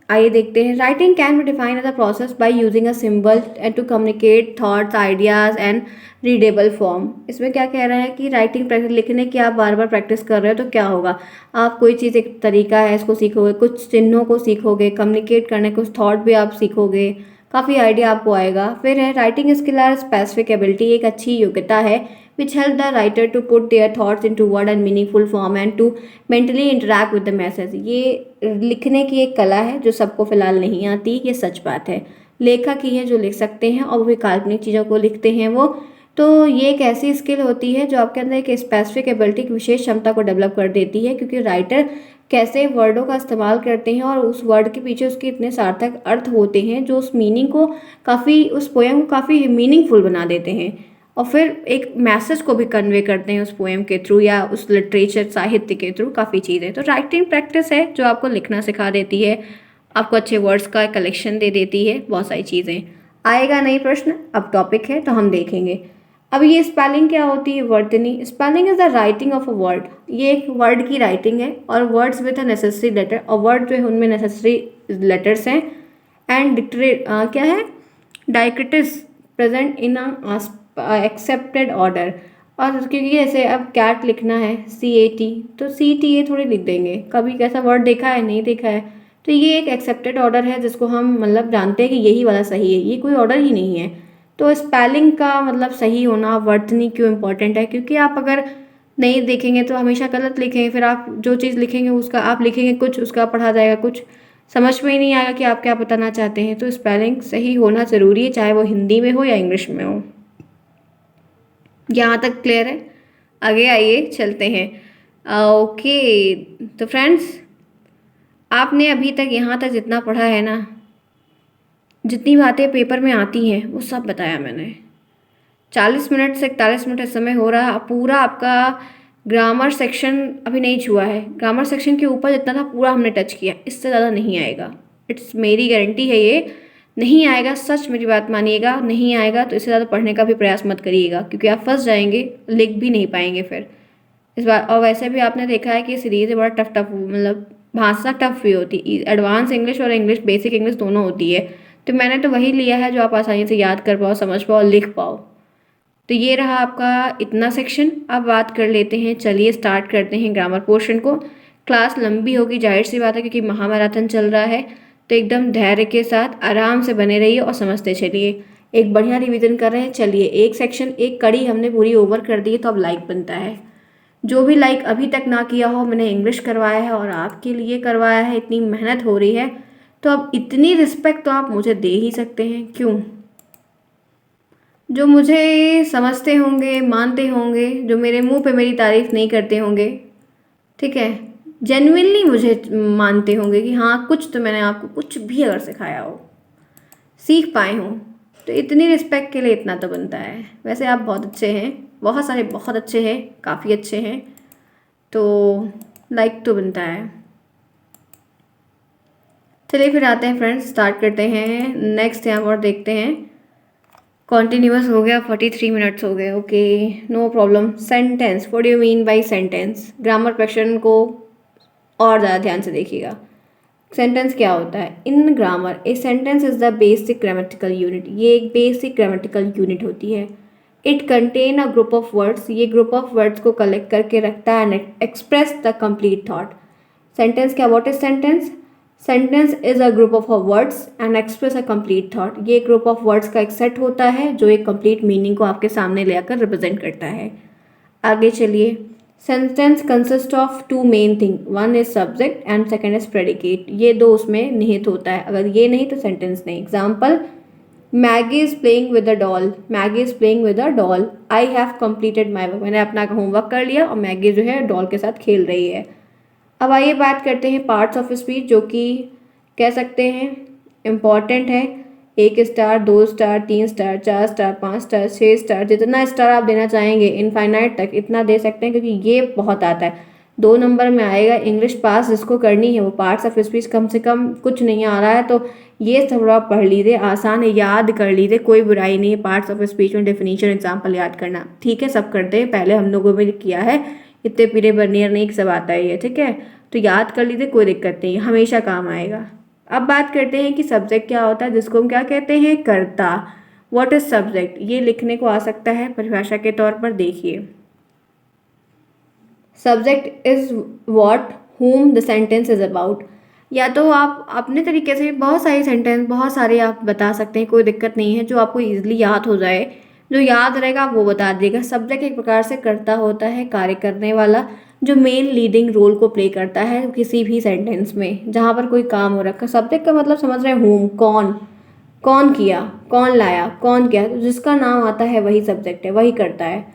आइए देखते हैं। Writing can be defined as a process by using a symbol and to communicate thoughts ideas and readable form. इसमें क्या कह रहा है कि राइटिंग प्रैक्टिस, लिखने की आप बार बार प्रैक्टिस कर रहे हो तो क्या होगा, आप कोई चीज़, एक तरीका है इसको सीखोगे, कुछ चिन्हों को सीखोगे, कम्युनिकेट करने कुछ थॉट भी आप सीखोगे, काफ़ी आइडिया आपको आएगा। फिर है writing skill are specific ability, एक अच्छी योग्यता है which help the writer to put their thoughts into word and meaningful form and to mentally interact with the message। ये लिखने की एक कला है जो सबको फिलहाल नहीं आती, ये सच बात है। लेखक ही हैं जो लिख सकते हैं और वो भी काल्पनिक चीज़ों को लिखते हैं वो। तो ये एक ऐसी स्किल होती है जो आपके अंदर एक स्पेसिफिक एबिलिटी, की विशेष क्षमता को डेवलप कर देती है, क्योंकि राइटर कैसे वर्डों का इस्तेमाल करते हैं और उस वर्ड के पीछे उसके इतने सार्थक अर्थ होते हैं जो उस मीनिंग को काफ़ी, उस पोएम को काफ़ी मीनिंगफुल बना देते हैं और फिर एक मैसेज को भी कन्वे करते हैं उस पोएम के थ्रू या उस लिटरेचर साहित्य के थ्रू, काफ़ी चीज़ें। तो राइटिंग प्रैक्टिस है जो आपको लिखना सिखा देती है, आपको अच्छे वर्ड्स का कलेक्शन दे देती है, बहुत सारी चीज़ें। आएगा नहीं प्रश्न, अब टॉपिक है तो हम देखेंगे। अब ये स्पेलिंग क्या होती है, वर्तनी। Spelling is the writing of a word, ये एक वर्ड की राइटिंग है और words with a necessary letter, और वर्ड जो है उनमें नेसेसरी लेटर्स हैं। एंड डिक्टरेट क्या है, diacritics present in accepted order. और क्योंकि जैसे अब कैट लिखना है CAT, तो CTA थोड़ी लिख देंगे, कभी कैसा वर्ड देखा है, नहीं देखा है। तो ये एक एक्सेप्टेड ऑर्डर है जिसको हम मतलब जानते हैं कि यही वाला सही है, ये कोई ऑर्डर ही नहीं है। तो स्पेलिंग का मतलब सही होना, वर्तनी क्यों इंपॉर्टेंट है, क्योंकि आप अगर नहीं देखेंगे तो हमेशा गलत लिखेंगे, फिर आप जो चीज़ लिखेंगे उसका आप लिखेंगे कुछ, उसका पढ़ा जाएगा कुछ, समझ में ही नहीं आएगा कि आप क्या बताना चाहते हैं। तो स्पेलिंग सही होना ज़रूरी है, चाहे वो हिंदी में हो या इंग्लिश में हो। यहाँ तक क्लियर है। आगे आइए चलते हैं। ओके, तो फ्रेंड्स आपने अभी तक यहाँ तक जितना पढ़ा है ना, जितनी बातें पेपर में आती हैं वो सब बताया मैंने। 40 मिनट से 41 मिनट समय हो रहा है, पूरा आपका ग्रामर सेक्शन अभी नहीं छुआ है। ग्रामर सेक्शन के ऊपर जितना था पूरा हमने टच किया, इससे ज़्यादा नहीं आएगा। इट्स मेरी गारंटी है, ये नहीं आएगा, सच मेरी बात मानिएगा, नहीं आएगा तो इससे ज़्यादा पढ़ने का भी प्रयास मत करिएगा, क्योंकि आप फंस जाएंगे, लिख भी नहीं पाएंगे फिर इस बार। और वैसे भी आपने देखा है कि सीरीज़ बड़ा टफ टफ, मतलब भाषा टफ भी होती है, एडवांस इंग्लिश और इंग्लिश बेसिक इंग्लिश दोनों होती है। तो मैंने तो वही लिया है जो आप आसानी से याद कर पाओ, समझ पाओ, लिख पाओ। तो ये रहा आपका इतना सेक्शन। अब बात कर लेते हैं, चलिए स्टार्ट करते हैं ग्रामर पोर्शन को। क्लास लंबी होगी, जाहिर सी बात है, क्योंकि महामैराथन चल रहा है। तो एकदम धैर्य के साथ आराम से बने रहिए और समझते चलिए। एक बढ़िया रिवीजन कर रहे हैं। चलिए एक सेक्शन, एक कड़ी हमने पूरी ओवर कर दी है, तो अब लाइक बनता है। जो भी लाइक अभी तक ना किया हो, मैंने इंग्लिश करवाया है और आपके लिए करवाया है, इतनी मेहनत हो रही है, तो अब इतनी रिस्पेक्ट तो आप मुझे दे ही सकते हैं। क्यों? जो मुझे समझते होंगे, मानते होंगे, जो मेरे मुंह पे मेरी तारीफ नहीं करते होंगे, ठीक है, जेन्युइनली मुझे मानते होंगे कि हाँ कुछ तो मैंने आपको, कुछ भी अगर सिखाया हो, सीख पाए हों, तो इतनी रिस्पेक्ट के लिए इतना तो बनता है। वैसे आप बहुत अच्छे हैं, बहुत सारे बहुत अच्छे हैं, काफ़ी अच्छे हैं, तो लाइक तो बनता है। चलिए फिर आते हैं फ्रेंड्स, स्टार्ट करते हैं। नेक्स्ट यहाँ पर देखते हैं। कॉन्टिन्यूस हो गया, 43 मिनट्स हो गए, okay no problem. Sentence, what do you mean by sentence? Grammar प्रश्न को और ज़्यादा ध्यान से देखिएगा। सेंटेंस क्या होता है? In grammar a sentence is the basic grammatical unit, ये एक बेसिक ग्रामेटिकल यूनिट होती है। It contain a group of words, ये ग्रुप ऑफ वर्ड्स को कलेक्ट करके रखता है and express the complete thought. Sentence क्या, what is sentence? Sentence is a group of words and express a complete thought. ये group of words का एक set होता है जो एक कंप्लीट मीनिंग को आपके सामने ले आकर रिप्रेजेंट करता है। आगे चलिए। Sentence consist of two main thing, one is subject and second is predicate. ये दो उसमें निहित होता है, अगर ये नहीं तो सेंटेंस नहीं। Example, Maggi is playing with a doll, Maggi is playing with a doll. I have completed my work, मैंने अपना होमवर्क कर लिया और मैगी जो है डॉल के साथ खेल रही है। अब आइए बात करते हैं पार्ट्स ऑफ स्पीच, जो कि कह सकते हैं इम्पॉर्टेंट है। 1 star, 2 star, 3 star, 4 star, 5 star, 6 star, जितना स्टार आप देना चाहेंगे इनफाइनाइट तक इतना दे सकते हैं, क्योंकि ये बहुत आता है। 2 नंबर में आएगा इंग्लिश पास, जिसको करनी है वो पार्ट्स ऑफ स्पीच कम से कम कुछ नहीं आ रहा है तो ये थोड़ा पढ़ लीजिए, आसान है, याद कर लीजिए, कोई बुराई नहीं है। पार्ट्स ऑफ स्पीच में डेफिनेशन, एग्जाम्पल याद करना, ठीक है, सब करते हैं, पहले हम लोगों में किया है, इतने पीरे बर्नियर नहीं सब आता है ये, ठीक है, तो याद कर लीजिए, कोई दिक्कत नहीं है, हमेशा काम आएगा। अब बात करते हैं कि सब्जेक्ट क्या होता है, जिसको हम क्या कहते हैं, कर्ता। व्हाट इज सब्जेक्ट, ये लिखने को आ सकता है परिभाषा के तौर पर। देखिए, subject is what whom the sentence is about. या तो आप अपने तरीके से बहुत सारी सेंटेंस, बहुत सारे आप बता सकते हैं, कोई दिक्कत नहीं है, जो आपको इजीली याद हो जाए, जो याद रहेगा आप वो बता दीजिएगा। सब्जेक्ट एक प्रकार से कर्ता होता है, कार्य करने वाला, जो मेन लीडिंग रोल को प्ले करता है किसी भी सेंटेंस में जहाँ पर कोई काम हो रखा है। सब्जेक्ट का मतलब समझ रहे हैं, whom, कौन, कौन किया, कौन लाया, कौन किया, तो जिसका नाम आता है वही सब्जेक्ट है, वही करता है।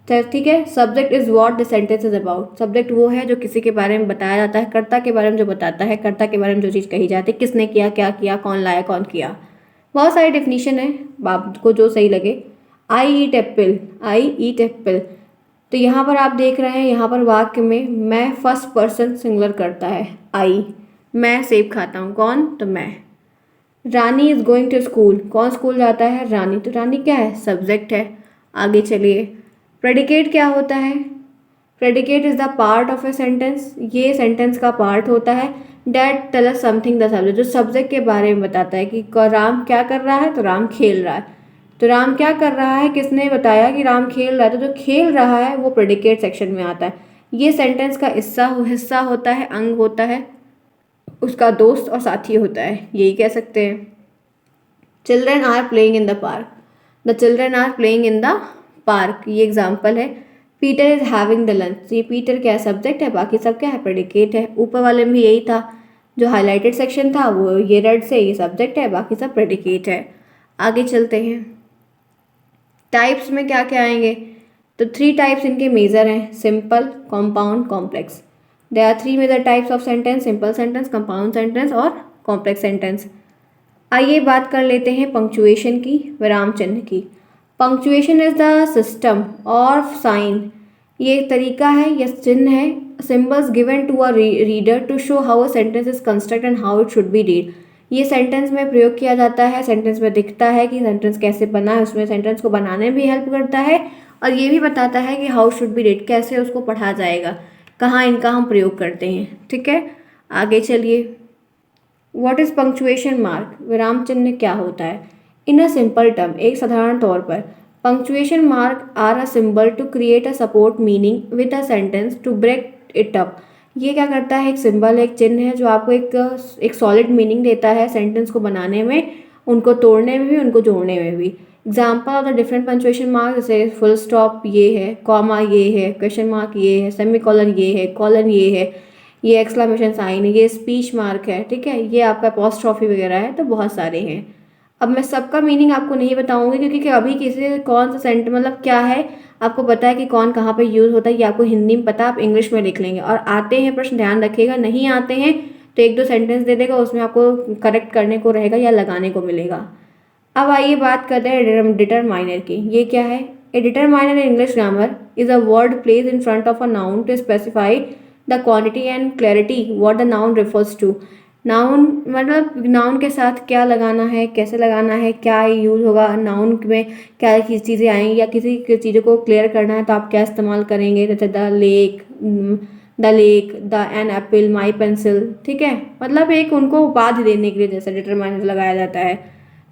तो ठीक है, subject is what the sentence is about. Subject वो है जो किसी के बारे में बताया जाता है, कर्ता के बारे में जो बताता है, कर्ता के बारे में जो चीज़ कही जाती है, किसने किया, क्या किया, कौन लाया, कौन किया। बहुत सारी डेफिनेशन है, आपको जो सही लगे। आई ईट एप्पल, आई ईट एप्पल। तो यहाँ पर आप देख रहे हैं, यहाँ पर वाक्य में मैं फर्स्ट पर्सन सिंगुलर करता है, आई। मैं सेब खाता हूँ, कौन, तो मैं। रानी इज गोइंग टू स्कूल, कौन स्कूल जाता है, रानी। तो रानी क्या है, सब्जेक्ट है। आगे चलिए, प्रेडिकेट क्या होता है, predicate is the part of a sentence, ये सेंटेंस का पार्ट होता है। That tell us something the subject, जो सब्जेक्ट के बारे में बताता है कि राम क्या कर रहा है, तो राम खेल रहा है। तो राम क्या कर रहा है, किसने बताया कि राम खेल रहा है, तो जो खेल रहा है वो प्रेडिकेट सेक्शन में आता है। ये सेंटेंस का हिस्सा होता है, अंग होता है, उसका दोस्त और साथी होता है, यही कह सकते हैं। Children are playing in the park, the children are playing in the park, ये एग्जाम्पल है। Peter is having the lunch, ये पीटर क्या सब्जेक्ट है, बाकी सब क्या है, प्रेडिकेट है। ऊपर वाले में भी यही था, जो हाईलाइटेड सेक्शन था वो ये रेड से, ये सब्जेक्ट है, बाकी सब प्रेडिकेट है। आगे चलते हैं, टाइप्स में क्या क्या आएंगे, तो 3 टाइप्स इनके मेजर हैं, simple, compound, complex. There are 3 major types of sentence, simple sentence, compound sentence और कॉम्प्लेक्स सेंटेंस। आइए बात कर लेते हैं पंक्चुएशन की, विराम चिन्ह की। पंक्चुएशन इज द सिस्टम और साइन, ये तरीका है या चिन्ह है, symbols given to a reader to show how a sentence is construct and how it should be read. ये सेंटेंस में प्रयोग किया जाता है, सेंटेंस में दिखता है कि सेंटेंस कैसे बना है, उसमें सेंटेंस को बनाने में भी हेल्प करता है और ये भी बताता है कि हाउ शुड बी रीड, कैसे उसको पढ़ा जाएगा, कहाँ इनका हम प्रयोग करते हैं। ठीक है, आगे चलिए, व्हाट इज पंक्चुएशन मार्क, विराम चिन्ह क्या होता है। इन अ सिंपल टर्म, एक साधारण तौर पर, punctuation mark are a symbol to create a support meaning with a sentence to break it up. ये क्या करता है, एक सिंबल, एक चिन्ह है जो आपको एक सॉलिड मीनिंग देता है सेंटेंस को बनाने में, उनको तोड़ने में भी, उनको जोड़ने में भी। Example of the different punctuation mark, जैसे फुल स्टॉप ये है, कॉमा ये है, क्वेश्चन मार्क ये है, सेमी कॉलन ये है, कॉलन ये है, ये एक्सक्लेमेशन साइन है, ये स्पीच मार्क है। ठीक है, ये आपका अपॉस्ट्रॉफी वगैरह है, तो बहुत सारे हैं। अब मैं सबका मीनिंग आपको नहीं बताऊंगी क्योंकि अभी किसी कौन सा सेंट मतलब क्या है आपको पता है कि कौन कहाँ पे यूज़ होता है, ये आपको हिंदी में पता, आप इंग्लिश में लिख लेंगे। और आते हैं प्रश्न, ध्यान रखिएगा, नहीं आते हैं तो 1-2 सेंटेंस दे देगा, उसमें आपको करेक्ट करने को रहेगा या लगाने को मिलेगा। अब आइए बात करते हैं डिटरमाइनर की, ये क्या है। A determiner in English grammar is a word place in front of a noun to specify the quantity and clarity what the noun refers to. Noun मतलब नाउन के साथ क्या लगाना है, कैसे लगाना है, क्या यूज होगा, नाउन में क्या चीज़ें आएंगी, या किसी चीज़ों को क्लियर करना है तो आप क्या इस्तेमाल करेंगे, जैसे the lake, the an apple, my pencil. ठीक है, मतलब एक उनको उपाधि देने के लिए जैसे डिटरमाइनर लगाया जाता है।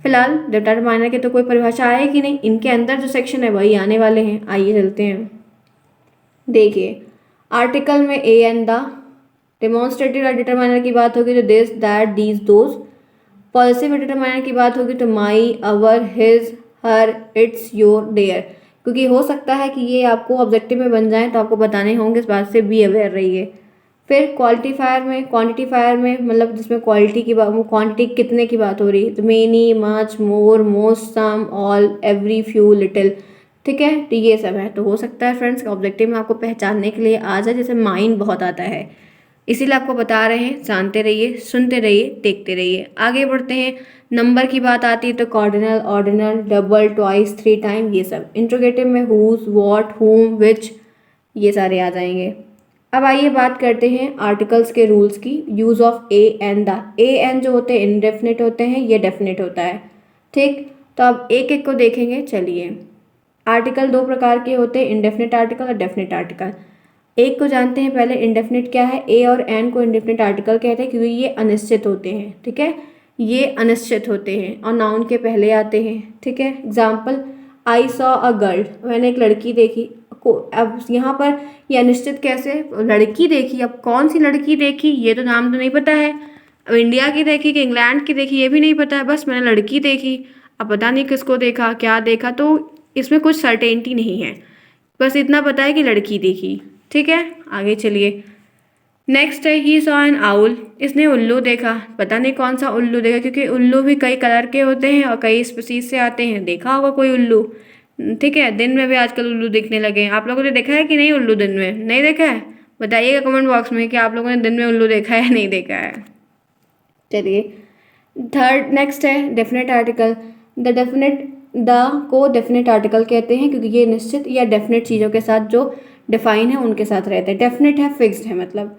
फिलहाल डिटरमाइनर की तो कोई परिभाषा आएगी नहीं, इनके अंदर जो सेक्शन है वही आने वाले हैं। आइए चलते हैं, देखिए आर्टिकल में a and the, demonstrative determiner की बात होगी तो this, that, these, those. Positive determiner की बात होगी तो my, our, his, her, its, your, their. क्योंकि हो सकता है कि ये आपको ऑब्जेक्टिव में बन जाए तो आपको बताने होंगे, इस बात से बी अवेयर रहिए। फिर क्वांटिफायर में मतलब जिसमें क्वालिटी की बात, वो क्वांटिटी कितने की बात हो रही है, तो मेनी, मच, मोर, मोस्ट, सम, ऑल, एवरी, फ्यू, लिटिल। ठीक है, तो ये सब है। तो हो सकता है फ्रेंड्स ऑब्जेक्टिव में आपको पहचानने के लिए आ जाए, जैसे माइंड बहुत आता है, इसीलिए आपको बता रहे हैं, जानते रहिए, सुनते रहिए, देखते रहिए। आगे बढ़ते हैं, नंबर की बात आती है तो cardinal, ordinal, double, twice, 3 time, ये सब। इंट्रोगेटिव में हुज, व्हाट, हुम, विच, ये सारे आ जाएंगे। अब आइए बात करते हैं आर्टिकल्स के रूल्स की। Use of A and the, A and जो होते हैं इनडेफिनेट होते हैं, ये डेफिनेट होता है। ठीक, तो अब एक एक को देखेंगे, चलिए। आर्टिकल 2 प्रकार के होते हैं, इंडेफिनेट आर्टिकल और डेफिनेट आर्टिकल। एक को जानते हैं पहले, इंडेफिनिट क्या है। ए और एन को इंडेफिनिट आर्टिकल कहते हैं क्योंकि ये अनिश्चित होते हैं, ठीक है, ये अनिश्चित होते हैं और नाउन के पहले आते हैं, ठीक है। Example, I saw a girl, मैंने एक लड़की देखी। अब यहाँ पर ये अनिश्चित कैसे, लड़की देखी, अब कौन सी लड़की देखी ये तो नाम तो नहीं पता है। अब इंडिया की देखी कि इंग्लैंड की देखी ये भी नहीं पता है, बस मैंने लड़की देखी, अब पता नहीं किसको देखा क्या देखा, तो इसमें कुछ सर्टेनिटी नहीं है, बस इतना पता है कि लड़की देखी, ठीक है। आगे चलिए, नेक्स्ट है ही सॉ एन आउल, इसने उल्लू देखा, पता नहीं कौन सा उल्लू देखा क्योंकि उल्लू भी कई कलर के होते हैं और कई स्पीसीज से आते हैं, देखा होगा कोई उल्लू, ठीक है। दिन में भी आजकल उल्लू दिखने लगे हैं, आप लोगों ने देखा है कि नहीं उल्लू, दिन में नहीं देखा है, बताइएगा कमेंट बॉक्स में कि आप लोगों ने दिन में उल्लू देखा है नहीं देखा है। चलिए थर्ड, नेक्स्ट है डेफिनेट आर्टिकल। द को डेफिनेट आर्टिकल कहते हैं क्योंकि ये निश्चित या डेफिनेट चीज़ों के साथ जो डिफाइन है उनके साथ रहते हैं। डेफिनेट है, फिक्स्ड है, मतलब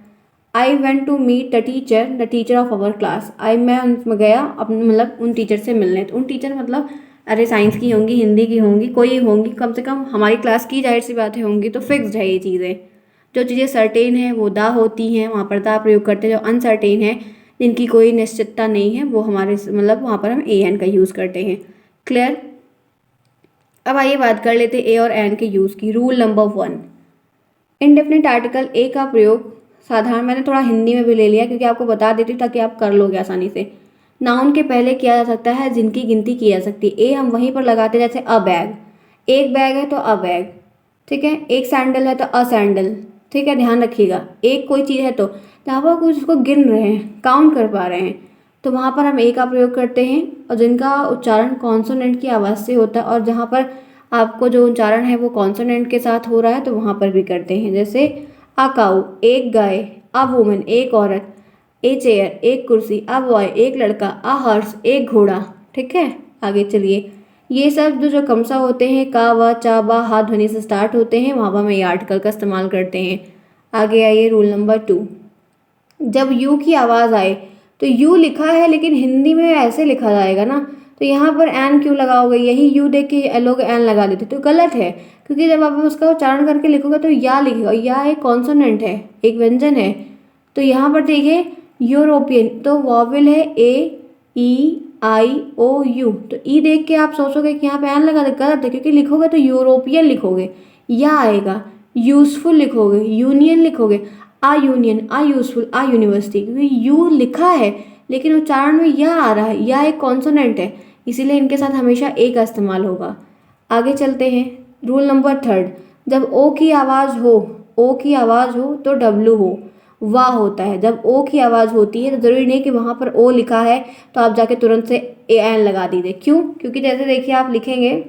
I went to meet the teacher of our class, मैं उनमें गया अपने मतलब उन टीचर से मिलने, तो उन टीचर मतलब अरे साइंस की होंगी, हिंदी की होंगी, कोई होंगी, कम से कम हमारी क्लास की, जाहिर सी बातें होंगी, तो फिक्स्ड है ये चीज़ें। जो चीज़ें सर्टेन है वो दा होती हैं, वहाँ पर दा प्रयोग करते हैं। जो अनसर्टेन है, जिनकी कोई निश्चितता नहीं है, वो हमारे मतलब वहाँ पर हम ए एन का यूज़ करते हैं। क्लियर। अब आइए बात कर लेते हैं ए और एन के यूज़ की। Rule number 1, indefinite article a का प्रयोग साधारण, मैंने थोड़ा हिंदी में भी ले लिया क्योंकि आपको बता देती हूँ ताकि आप कर लोगे आसानी से। नाउन के पहले किया जा सकता है जिनकी गिनती की जा सकती है। ए हम वहीं पर लगाते हैं, जैसे अ बैग, एक बैग है तो अ बैग, ठीक है। एक सैंडल है तो अ सैंडल, ठीक है, ध्यान रखिएगा। एक कोई चीज़ है तो जहाँ पर कुछ उसको गिन रहे हैं, काउंट कर पा रहे हैं, तो वहाँ पर हम ए का प्रयोग करते हैं। और जिनका उच्चारण कॉन्सोनेंट की आवाज़ से होता है और जहाँ पर आपको जो उच्चारण है वो कॉन्सोनेंट के साथ हो रहा है, तो वहाँ पर भी करते हैं। जैसे अ काऊ, एक गाय, अ वुमन, एक औरत, ए चेयर, एक कुर्सी, अ बॉय, एक लड़का, अ हॉर्स, एक घोड़ा, ठीक है। आगे चलिए, ये सब जो कमसा होते हैं, का, व, चा, बा, हा ध्वनि से स्टार्ट होते हैं, वहाँ पर हम ये आर्टिकल का इस्तेमाल करते हैं। आगे आइए, रूल नंबर 2, जब यू की आवाज़ आए, तो यू लिखा है लेकिन हिंदी में ऐसे लिखा जाएगा ना, तो यहाँ पर एन क्यों लगाओगे, यही यू देख के लोग एन लगा देते, तो गलत है क्योंकि जब आप उसका उच्चारण करके लिखोगे तो या लिखेगा, या एक कॉन्सोनेंट है, एक व्यंजन है। तो यहाँ पर देखिए यूरोपियन, तो वॉवेल है ए ई आई ओ यू, तो ई देख के आप सोचोगे कि यहाँ पे एन लगा दे, गलत है क्योंकि लिखोगे तो यूरोपियन लिखोगे, या आएगा। यूजफुल लिखोगे, यूनियन लिखोगे, आ यूनियन, आ यूजफुल, आ यूनिवर्सिटी, क्योंकि यू लिखा है लेकिन उच्चारण में यह आ रहा है, यह एक कॉन्सोनेंट है, इसीलिए इनके साथ हमेशा ए का इस्तेमाल होगा। आगे चलते हैं, रूल नंबर 3, जब ओ की आवाज़ हो, ओ की आवाज़ हो तो डब्लू हो, वाह होता है। जब ओ की आवाज़ होती है तो ज़रूरी नहीं कि वहाँ पर ओ लिखा है तो आप जाके तुरंत से ए एन लगा दीजिए, क्यों, क्योंकि जैसे देखिए आप लिखेंगे,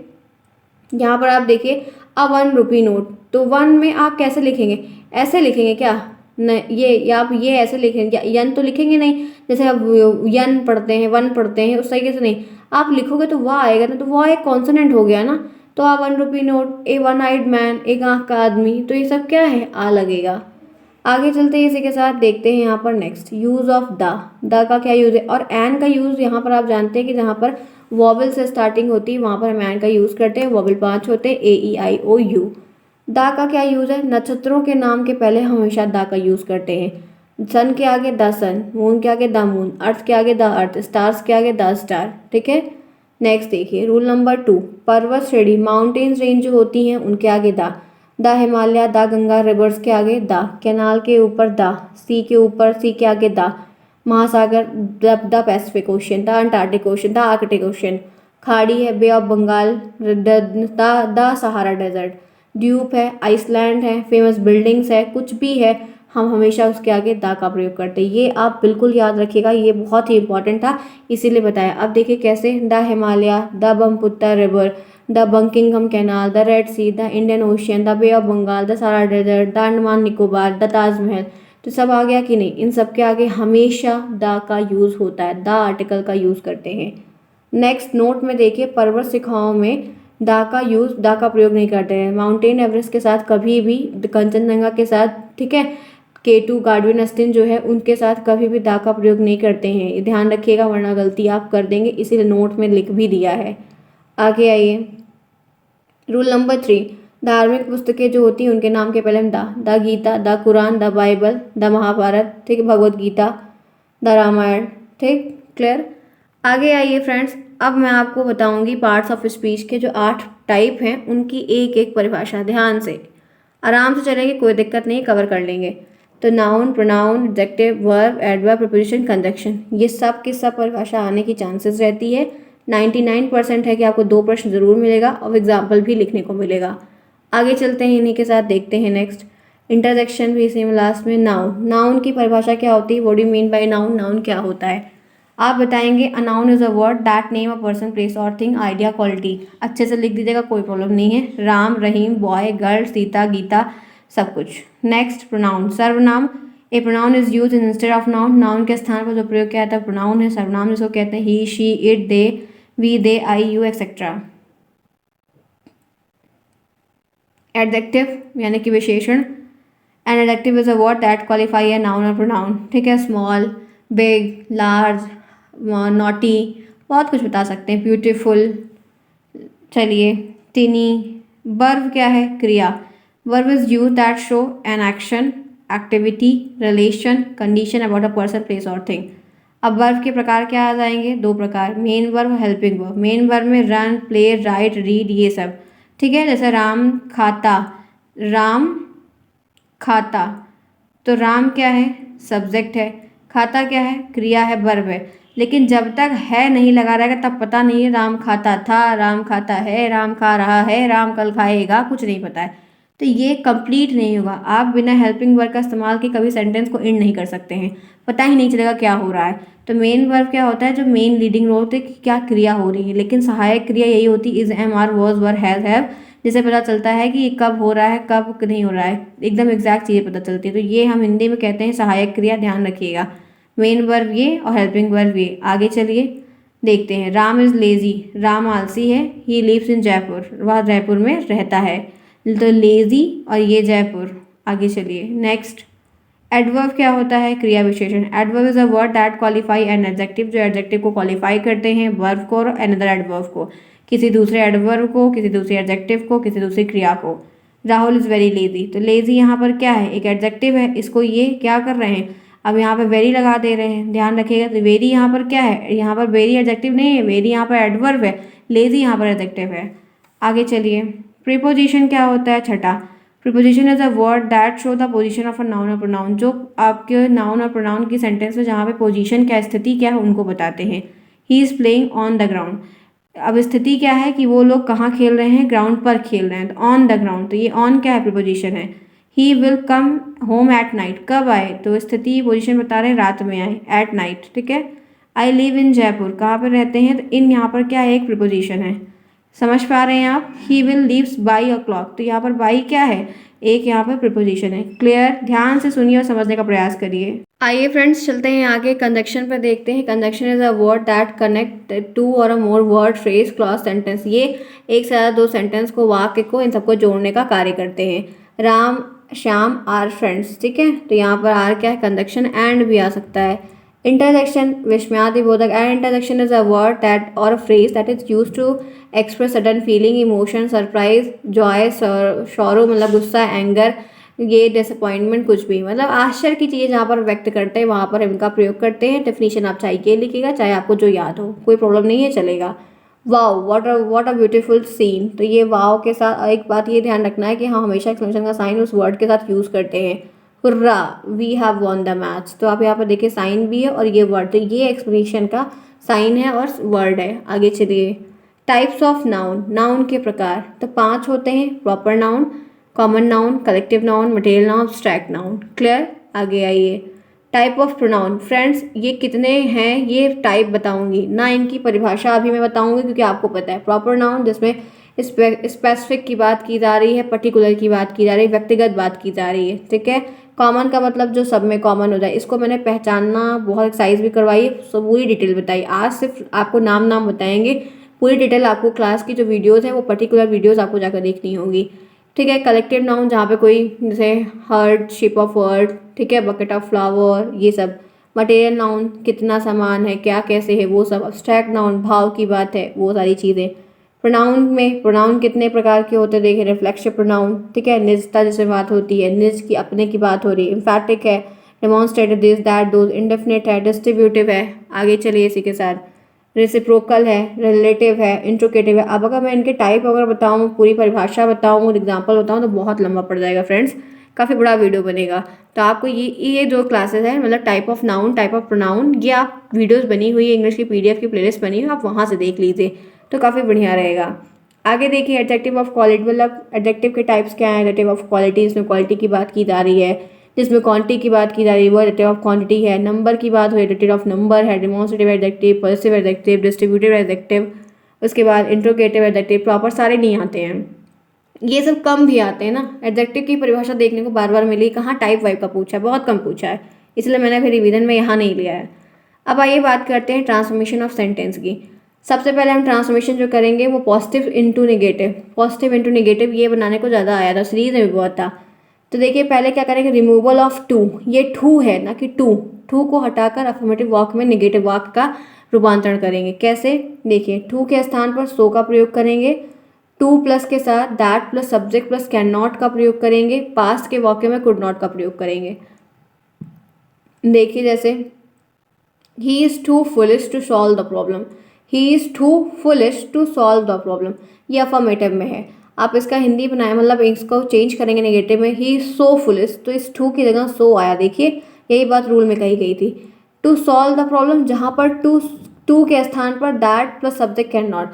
यहाँ पर आप देखिए अ 1 रुपी नोट, तो 1 में आप कैसे लिखेंगे, ऐसे लिखेंगे क्या, न ये, या आप ये ऐसे लिखेंगे, यन तो लिखेंगे नहीं, जैसे आप यन पढ़ते हैं, वन पढ़ते हैं, उस तरीके से नहीं, आप लिखोगे तो वाह आएगा ना, तो वाह एक कॉन्सोनेंट हो गया ना, तो आ 1 रुपी नोट, ए वन आइड मैन, एक आँख का आदमी, तो ये सब क्या है, आ लगेगा। आगे चलते हैं, इसी के साथ देखते हैं यहाँ पर नेक्स्ट, यूज़ ऑफ द का क्या यूज़ है, और एन का यूज़ यहाँ पर आप जानते हैं कि जहाँ पर वॉवल से स्टार्टिंग होती है वहाँ पर हम एन का यूज़ करते हैं। वॉवल 5 होते हैं, ए ई आई ओ यू। दा का क्या यूज़ है, नक्षत्रों के नाम के पहले हम हमेशा दा का यूज़ करते हैं। सन के आगे द सन, मून के आगे द मून, अर्थ के आगे द अर्थ, स्टार्स के आगे द स्टार, ठीक है। नेक्स्ट देखिए, रूल नंबर 2, पर्वत श्रेणी, माउंटेन्स रेंज जो होती हैं उनके आगे the Himalaya, the Ganga, reverse के आगे द, कैनाल के ऊपर द, सी के ऊपर, सी के आगे द, महासागर, the Pacific Ocean, the Antarctic Ocean, the Arctic Ocean, खाड़ी है, bay of Bengal, the Sahara desert, द्वीप है, आइसलैंड है, फेमस बिल्डिंग्स है, कुछ भी है, हम हमेशा उसके आगे दा का प्रयोग करते हैं। ये आप बिल्कुल याद रखिएगा, ये बहुत ही इंपॉर्टेंट था इसीलिए बताया। अब देखिए कैसे, the Himalaya, the Brahmaputra river, the Buckingham canal, the Red Sea, the Indian Ocean, the bay of Bengal, the Sahara desert, the Andaman Nicobar, the Taj Mahal, तो सब आ गया कि नहीं, इन सब के आगे हमेशा द का यूज़ होता है, द आर्टिकल का यूज़ करते हैं। नेक्स्ट नोट में देखिए, पर्वत शिखाओं में दा का यूज़, दा का प्रयोग नहीं करते हैं। माउंटेन एवरेस्ट के साथ कभी भी, कंचनजंगा के साथ, ठीक है, K2 गार्डविन अस्टिन जो है उनके साथ कभी भी दा का प्रयोग नहीं करते हैं, ये ध्यान रखिएगा वरना गलती आप कर देंगे, इसीलिए नोट में लिख भी दिया है। आगे आइए, रूल नंबर 3, धार्मिक पुस्तकें जो होती हैं उनके नाम के पहले हम the Gita, the Quran, the Bible, the Mahabharata, ठीक है, भगवत गीता, द रामायण, ठीक, क्लियर। आगे आइए फ्रेंड्स, अब मैं आपको बताऊंगी पार्ट्स ऑफ स्पीच के जो 8 टाइप हैं उनकी एक एक परिभाषा। ध्यान से, आराम से चलेंगे, कोई दिक्कत नहीं, कवर कर लेंगे। तो noun, pronoun, adjective, verb, adverb, preposition, conjunction, ये सब की सब परिभाषा आने की चांसेस रहती है। 99% है कि आपको 2 प्रश्न जरूर मिलेगा और एग्जाम्पल भी लिखने को मिलेगा। आगे चलते हैं, इन्हीं के साथ देखते हैं नेक्स्ट। इंटरजेक्शन भी इसी में लास्ट में। नाउन, नाउन की परिभाषा क्या होती है? What do you mean by noun? Noun क्या होता है? आप बताएंगे a noun is a word that name a person, place or thing, idea, quality. अच्छे से लिख दीजिएगा, कोई प्रॉब्लम नहीं है। राम, रहीम, बॉय, गर्ल, सीता, गीता, सब कुछ। नेक्स्ट, प्रोनाउन, सर्वनाम। A pronoun is use in instead of noun, noun के स्थान पर जो प्रयोग किया जाता है प्रोनाउन है। सर्वनाम जिसको कहते हैं he, she, it, they, we, they, I, you, etcetera. Adjective यानी कि विशेषण। An adjective is a word that qualify a noun or pronoun, ठीक है। स्मॉल, बिग, लार्ज, नॉटी, बहुत कुछ बता सकते हैं। ब्यूटीफुल, चलिए, टिनी। वर्ब क्या है? क्रिया। Verb is use that show an action, activity, relation, condition about a person, place or thing. अब वर्ब के प्रकार क्या आ जाएंगे? 2 प्रकार, main verb, helping verb. Main verb में रन, प्ले, राइट, रीड, ये सब, ठीक है। जैसे राम खाता, राम खाता, तो राम क्या है? सब्जेक्ट है। खाता क्या है? क्रिया है, वर्ब है। लेकिन जब तक है नहीं लगा रहेगा तब पता नहीं है राम खाता था, राम खाता है, राम खा रहा है, राम कल खाएगा, कुछ नहीं पता है, तो ये कंप्लीट नहीं होगा। आप बिना हेल्पिंग वर्ब का इस्तेमाल के कभी सेंटेंस को एंड नहीं कर सकते हैं, पता ही नहीं चलेगा क्या हो रहा है। तो मेन वर्ब क्या होता है? जो मेन लीडिंग रोल होती है कि क्या क्रिया हो रही है। लेकिन सहायक क्रिया यही होती है is, am, are, was, were, have, जिससे पता चलता है कि ये कब हो रहा है, कब नहीं हो रहा है, एकदम एग्जैक्ट चीज़ें पता चलती है। तो ये हम हिंदी में कहते हैं सहायक क्रिया, ध्यान रखिएगा। मेन वर्ब ये और हेल्पिंग वर्ब ये। आगे चलिए देखते हैं। राम इज़ लेज़ी, राम आलसी है। ही लिव्स इन जयपुर, वह जयपुर में रहता है। तो लेज़ी और ये जयपुर। आगे चलिए नेक्स्ट। एडवर्ब क्या होता है? क्रिया विशेषण। Adverb is a word that qualify an adjective, जो एडजेक्टिव को क्वालिफाई करते हैं, वर्ब को और अनदर एडवर्ब को, किसी दूसरे एडवर्ब को, किसी दूसरे एडजेक्टिव को, किसी दूसरी क्रिया को। राहुल इज़ वेरी लेजी, तो लेजी यहाँ पर क्या है? एक एडजेक्टिव है, इसको ये क्या कर रहे हैं? अब यहाँ पर वेरी लगा दे रहे हैं, ध्यान रखिएगा। तो वेरी यहाँ पर क्या है? यहाँ पर वेरी एडजेक्टिव नहीं है, वेरी यहाँ पर एडवर्ब है, लेजी यहाँ पर एडजेक्टिव है। आगे चलिए। प्रीपोजिशन क्या होता है? छठा, preposition is a word that show the position of a noun or pronoun, जो आपके नाउन और प्रोनाउन की सेंटेंस में जहाँ पे पोजीशन क्या, स्थिति क्या है, उनको बताते हैं। He is playing on the ground, अब स्थिति क्या है कि वो लोग कहाँ खेल रहे हैं? ग्राउंड पर खेल रहे हैं, तो ऑन द ग्राउंड, तो ये ऑन क्या है? प्रीपोजिशन है। He will come home at night, कब आए? तो स्थिति पोजीशन बता रहे हैं रात में आए, एट नाइट, ठीक है। आई लिव इन जयपुर, कहाँ पर रहते हैं? तो इन यहाँ पर क्या है? एक प्रीपोजिशन है, समझ पा रहे हैं आप? He will leaves by a clock, तो यहाँ पर बाई क्या है? एक यहाँ पर प्रीपोजिशन है। क्लियर? ध्यान से सुनिए और समझने का प्रयास करिए। आइए फ्रेंड्स चलते हैं आगे, कंजंक्शन पर देखते हैं। Conjunction is a word that connect two or a more word, phrase, clause, sentence, ये एक से ज़्यादा 2 सेंटेंस को, वाक्य को, इन सबको जोड़ने का कार्य करते हैं। राम श्याम आर फ्रेंड्स, ठीक है, तो यहाँ पर आर क्या है? कंजंक्शन। एंड भी आ सकता है। इंटरजेक्शन, विस्मयादिबोधक। And interjection is a word that or a phrase that is use to express sudden feeling, emotion, surprise, joy, sorrow मतलब गुस्सा, एंगर, ये डिसअपॉइंटमेंट, कुछ भी मतलब आश्चर्य की चीज़ जहाँ पर व्यक्त करते हैं वहाँ पर इनका प्रयोग करते हैं। डेफिनेशन आप चाहे ये लिखिएगा, चाहे आपको जो याद हो, कोई प्रॉब्लम नहीं है, चलेगा। Wow, what a beautiful scene, तो ये वाओ के साथ एक बात ये ध्यान रखना है कि हम हमेशा एक्सक्लेमेशन का साइन उस वर्ड के साथ यूज़ करते हैं। Hurrah, we have won the match, तो आप यहाँ पर देखिए साइन भी है और ये वर्ड, तो ये एक्सप्रेशन का साइन है और वर्ड है। आगे चलिए। टाइप्स ऑफ नाउन, नाउन के प्रकार, तो 5 होते हैं। Proper noun, common noun, collective noun, material noun, abstract noun. Clear? आगे आइए। टाइप ऑफ प्रोनाउन, फ्रेंड्स ये कितने हैं ये टाइप बताऊंगी ना, इनकी परिभाषा अभी मैं बताऊंगी क्योंकि आपको पता है। प्रॉपर नाउन जिसमें स्पेसिफिक की बात की जा रही है, पर्टिकुलर की बात की जा रही है, व्यक्तिगत बात की जा रही है, ठीक है। कॉमन का मतलब जो सब में कॉमन हो जाए, इसको मैंने पहचानना बहुत एक्सरसाइज भी करवाई, सो पूरी डिटेल बताई। आज सिर्फ आपको नाम बताएंगे, पूरी डिटेल आपको क्लास की जो वीडियोज़ हैं वो पर्टिकुलर वीडियोज़ आपको जाकर देखनी होगी, ठीक है। कलेक्टिव नाउन जहाँ पे कोई जैसे हर्ट, शिप ऑफ वर्ड, ठीक है, बकेट ऑफ फ्लावर, ये सब। मटेरियल नाउन कितना सामान है, क्या कैसे है, वो सब। एब्स्ट्रैक्ट नाउन भाव की बात है, वो सारी चीज़ें। प्रोनाउन में प्रोनाउन कितने प्रकार के होते हैं देखिए, रिफ्लेक्सिव प्रोनाउन, ठीक है, निजता जिसमें बात होती है, निज की अपने की बात हो रही है, एम्फैटिक है, demonstrative this that those, indefinite है, डिस्ट्रीब्यूटिव है, आगे चलिए इसी के साथ, रेसिप्रोकल है, रिलेटिव है, इंट्रोकेटिव है। अब अगर मैं इनके टाइप अगर बताऊँ, पूरी परिभाषा बताऊँ, एग्जाम्पल बताऊँ तो बहुत लंबा पड़ जाएगा फ्रेंड्स, काफ़ी बड़ा वीडियो बनेगा। तो आपको ये जो क्लासेस है मतलब type of noun, type of pronoun, ये आप वीडियोस बनी हुई है, इंग्लिश की PDF की प्लेलिस्ट बनी हुई है, आप वहाँ से देख लीजिए तो काफ़ी बढ़िया रहेगा। आगे देखिए एडजेक्टिव ऑफ क्वालिटी, मतलब एडजेक्टिव के टाइप्स क्या है। एडजेक्टिव ऑफ क्वालिटी, इसमें क्वालिटी की बात की जा रही है, जिसमें क्वांटिटी की बात की जा रही है वो एडजेक्टिव ऑफ क्वांटिटी है। नंबर की बात हो, एडजेक्टिव ऑफ नंबर है। Demonstrative adjective, positive adjective, distributive adjective, उसके बाद इंट्रोगेटिव एडजेक्टिव, प्रॉपर सारे नहीं आते हैं, ये सब कम भी आते हैं ना। एडजेक्टिव की परिभाषा देखने को बार बार मिली, कहाँ टाइप वाइप का पूछा है, बहुत कम पूछा है, इसलिए मैंने फिर रिवीजन में यहाँ नहीं लिया है। अब आइए बात करते हैं ट्रांसफॉर्मेशन ऑफ सेंटेंस की। सबसे पहले हम ट्रांसफॉर्मेशन जो करेंगे वो positive into negative, positive into negative, ये बनाने को ज़्यादा आया था, सीरीज में भी बहुत था। तो देखिए पहले क्या करेंगे, रिमूवल ऑफ टू, ये टू है ना कि टू, टू को हटाकर अफर्मेटिव वाक में नेगेटिव वाक का रूपांतरण करेंगे। कैसे, देखिए टू के स्थान पर सो का प्रयोग करेंगे, टू प्लस के साथ that plus subject plus can not का प्रयोग करेंगे, पास्ट के वाक्य में कुड नॉट का प्रयोग करेंगे। देखिए जैसे he is too foolish to solve the problem, he is too foolish to solve the problem, ये अफर्मेटिव में है। आप इसका हिंदी बनाए मतलब इसको चेंज करेंगे नेगेटिव में, ही इज़ सो फुलिश, तो इस टू की जगह सो आया। देखिए यही बात रूल में कही गई थी। टू सॉल्व द प्रॉब्लम, जहाँ पर टू के स्थान पर that plus subject can not,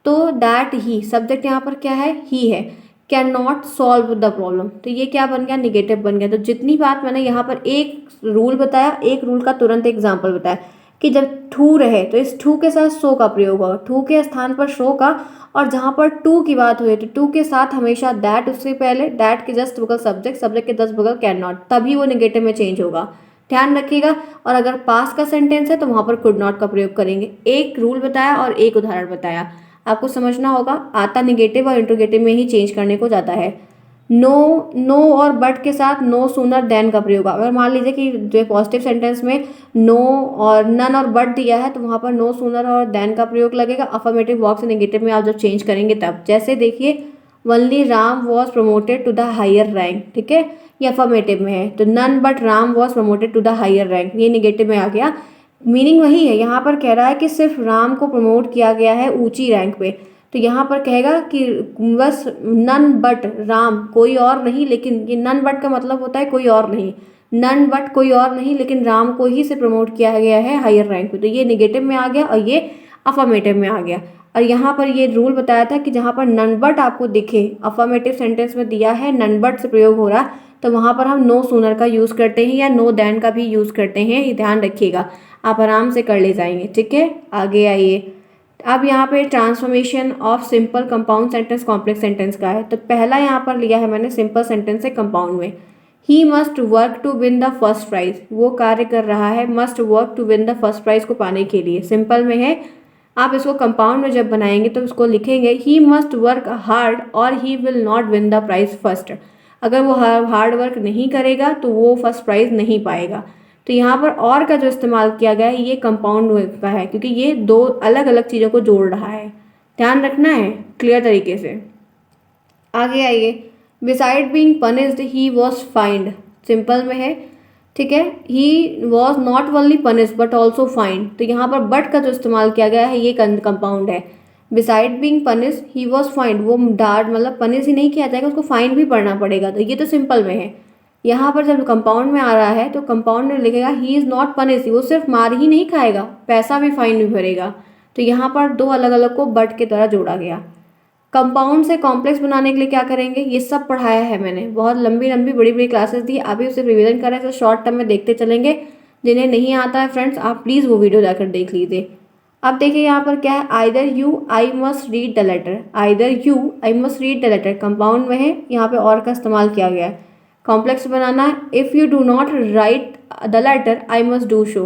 तो दैट ही, सब्जेक्ट यहाँ पर क्या है, ही है, can not solve the problem, तो ये क्या बन गया, निगेटिव बन गया। तो जितनी बात मैंने यहाँ पर एक रूल बताया, एक रूल का तुरंत एग्जाम्पल बताया कि जब टू रहे तो इस टू के साथ सो का प्रयोग होगा, टू के स्थान पर सो का, और जहाँ पर टू की बात हुई तो टू के साथ हमेशा दैट, उससे पहले दैट के जस्ट बगल सब्जेक्ट, सब्जेक्ट के जस्ट बगल कैन नॉट, तभी वो निगेटिव में चेंज होगा, ध्यान रखिएगा। और अगर पास्ट का सेंटेंस है तो वहाँ पर कुड नॉट का प्रयोग करेंगे। एक रूल बताया और एक उदाहरण बताया, आपको समझना होगा, आता निगेटिव और इंट्रोगेटिव में ही चेंज करने को जाता है। नो, नो और बट के साथ नो सूनर देन का प्रयोग, अगर मान लीजिए कि जो पॉजिटिव सेंटेंस में नो और नन और बट दिया है तो वहाँ पर नो सूनर और देन का प्रयोग लगेगा। अफर्मेटिव वर्ब से नेगेटिव में आप जब चेंज करेंगे तब, जैसे देखिए only Ram was promoted to the higher rank, ठीक है, ये अफर्मेटिव में है। तो none but Ram was promoted to the higher rank, ये नेगेटिव में आ गया। मीनिंग वही है, यहाँ पर कह रहा है कि सिर्फ राम को प्रमोट किया गया है ऊंची रैंक पे, तो यहाँ पर कहेगा कि बस नन बट राम, कोई और नहीं, लेकिन ये नन बट का मतलब होता है कोई और नहीं, नन बट कोई और नहीं लेकिन राम को ही से प्रमोट किया गया है हायर रैंक पे, तो ये निगेटिव में आ गया और ये अफर्मेटिव में आ गया। और यहाँ पर ये रूल बताया था कि जहाँ पर नन बट आपको दिखे, अफर्मेटिव सेंटेंस में दिया है नन बट से प्रयोग हो रहा, तो वहाँ पर हम नो सूनर का यूज़ करते हैं या नो देन का भी यूज़ करते हैं, ये ध्यान रखिएगा, आप आराम से कर ले जाएंगे, ठीक है। आगे आइए, अब यहाँ पे transformation of simple compound sentence complex sentence का है। तो पहला यहाँ पर लिया है मैंने सिंपल सेंटेंस से कंपाउंड में, he must work to win the first prize, वो कार्य कर रहा है, must work to win the first prize को पाने के लिए, सिंपल में है। आप इसको कंपाउंड में जब बनाएंगे तो इसको लिखेंगे ही मस्ट वर्क हार्ड और he will not win the prize first, अगर वो हार्ड वर्क नहीं करेगा तो वो फर्स्ट प्राइज नहीं पाएगा। तो यहाँ पर और का जो इस्तेमाल किया गया है ये कंपाउंड का है, क्योंकि ये दो अलग अलग चीज़ों को जोड़ रहा है, ध्यान रखना है क्लियर तरीके से। आगे आइए, beside being punished he was find, simple में है, ठीक है, he was not only punished but also find, तो यहाँ पर बट का जो इस्तेमाल किया गया है ये कंपाउंड है। Beside being punished he was find, वो डांट मतलब पनिश ही नहीं किया जाएगा, उसको फाइन भी पढ़ना पड़ेगा, तो ये तो सिंपल में है। यहाँ पर जब कंपाउंड में आ रहा है तो कंपाउंड में लिखेगा ही इज़ नॉट पनिश, वो सिर्फ मार ही नहीं खाएगा, पैसा भी फाइन भी भरेगा, तो यहाँ पर दो अलग अलग को बट के द्वारा जोड़ा गया। कंपाउंड से कॉम्प्लेक्स बनाने के लिए क्या करेंगे, ये सब पढ़ाया है मैंने, बहुत लंबी लंबी बड़ी बड़ी क्लासेस दी, अभी उसे रिवीजन कर रहे हैं तो शॉर्ट टर्म में देखते चलेंगे। जिन्हें नहीं आता है फ्रेंड्स आप प्लीज़ वो वीडियो जाकर देख लीजिए। अब देखिए यहाँ पर क्या है, either you I must read the letter, either you I must read the letter compound में है, यहाँ पे और का इस्तेमाल किया गया है। कॉम्प्लेक्स बनाना है, if you do not write the letter I must do show,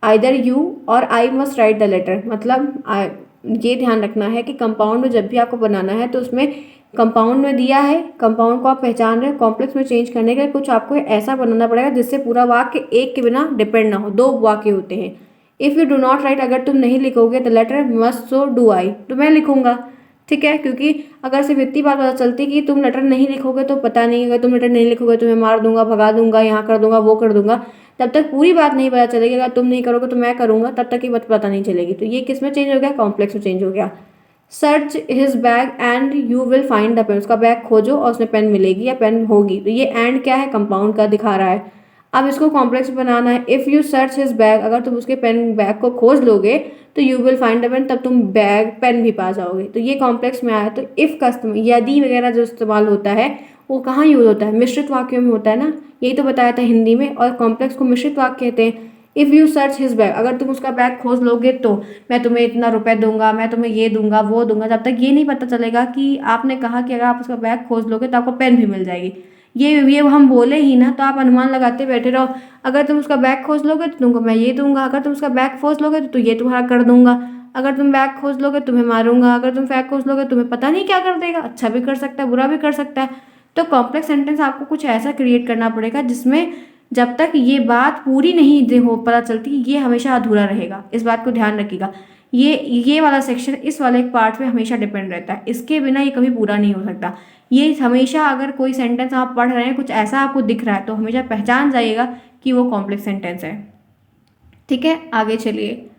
either you or I must write the letter, मतलब ये ध्यान रखना है कि कंपाउंड में जब भी आपको बनाना है तो उसमें कंपाउंड में दिया है, कंपाउंड को आप पहचान रहे हैं, कॉम्प्लेक्स में चेंज करने के लिए कुछ आपको ऐसा बनाना पड़ेगा जिससे पूरा वाक्य एक के बिना डिपेंड ना हो, दो वाक्य होते हैं। If you do not write, अगर तुम नहीं लिखोगे the letter must so do I, तो मैं लिखूंगा, ठीक है, क्योंकि अगर सिर्फ इतनी बात पता चलती कि तुम लेटर नहीं लिखोगे तो पता नहीं, अगर तुम लेटर नहीं लिखोगे तो मैं मार दूंगा, भगा दूंगा, यहाँ कर दूंगा, वो कर दूंगा, तब तक पूरी बात नहीं पता चलेगी। अगर तुम नहीं करोगे तो मैं करूंगा, तब तक की बात पता नहीं चलेगी। तो ये किस में चेंज हो गया, कॉम्प्लेक्स में चेंज हो गया। Search his bag and you will find the pen, उसका बैग खोजो और उसमें पेन मिलेगी या पेन होगी। तो ये एंड क्या है, कंपाउंड का दिखा रहा है। अब इसको कॉम्प्लेक्स बनाना है। If you search his bag, अगर तुम उसके पेन बैग को खोज लोगे तो you will find the pen, तब तुम बैग पेन भी पा जाओगे। तो ये कॉम्प्लेक्स में आया। तो इफ़ का यदि वगैरह जो इस्तेमाल होता है वो कहाँ यूज होता है, मिश्रित वाक्यों में होता है ना, यही तो बताया था हिंदी में। और कॉम्प्लेक्स को मिश्रित वाक्य कहते हैं। If you search his bag, अगर तुम उसका बैग खोज लोगे तो मैं तुम्हें इतना रुपए दूंगा, मैं तुम्हें ये दूंगा, वो दूंगा। जब तक ये नहीं पता चलेगा कि आपने कहा कि अगर आप उसका बैग खोज लोगे तो आपको पेन भी मिल जाएगी, ये हम बोले ही ना, तो आप अनुमान लगाते बैठे रहो। अगर तुम उसका बैग खोज लोगे तो तुमको मैं ये दूंगा, अगर तुम उसका बैग खोज लोगे तो ये तुम्हारा कर दूंगा, अगर तुम बैग खोज लोगे तुम्हें मारूंगा, अगर तुम बैग खोज लोगे तुम्हें पता नहीं क्या कर देगा, अच्छा भी कर सकता है, बुरा भी कर सकता है। तो कॉम्प्लेक्स सेंटेंस आपको कुछ ऐसा क्रिएट करना पड़ेगा जिसमें जब तक ये बात पूरी नहीं हो पता चलती, ये हमेशा अधूरा रहेगा। इस बात को ध्यान रखिएगा। ये वाला सेक्शन इस वाले पार्ट पे हमेशा डिपेंड रहता है, इसके बिना ये कभी पूरा नहीं हो सकता। ये हमेशा, अगर कोई सेंटेंस आप पढ़ रहे हैं, कुछ ऐसा आपको दिख रहा है, तो हमेशा पहचान जाइएगा कि वो कॉम्प्लेक्स सेंटेंस है। ठीक है, आगे चलिए।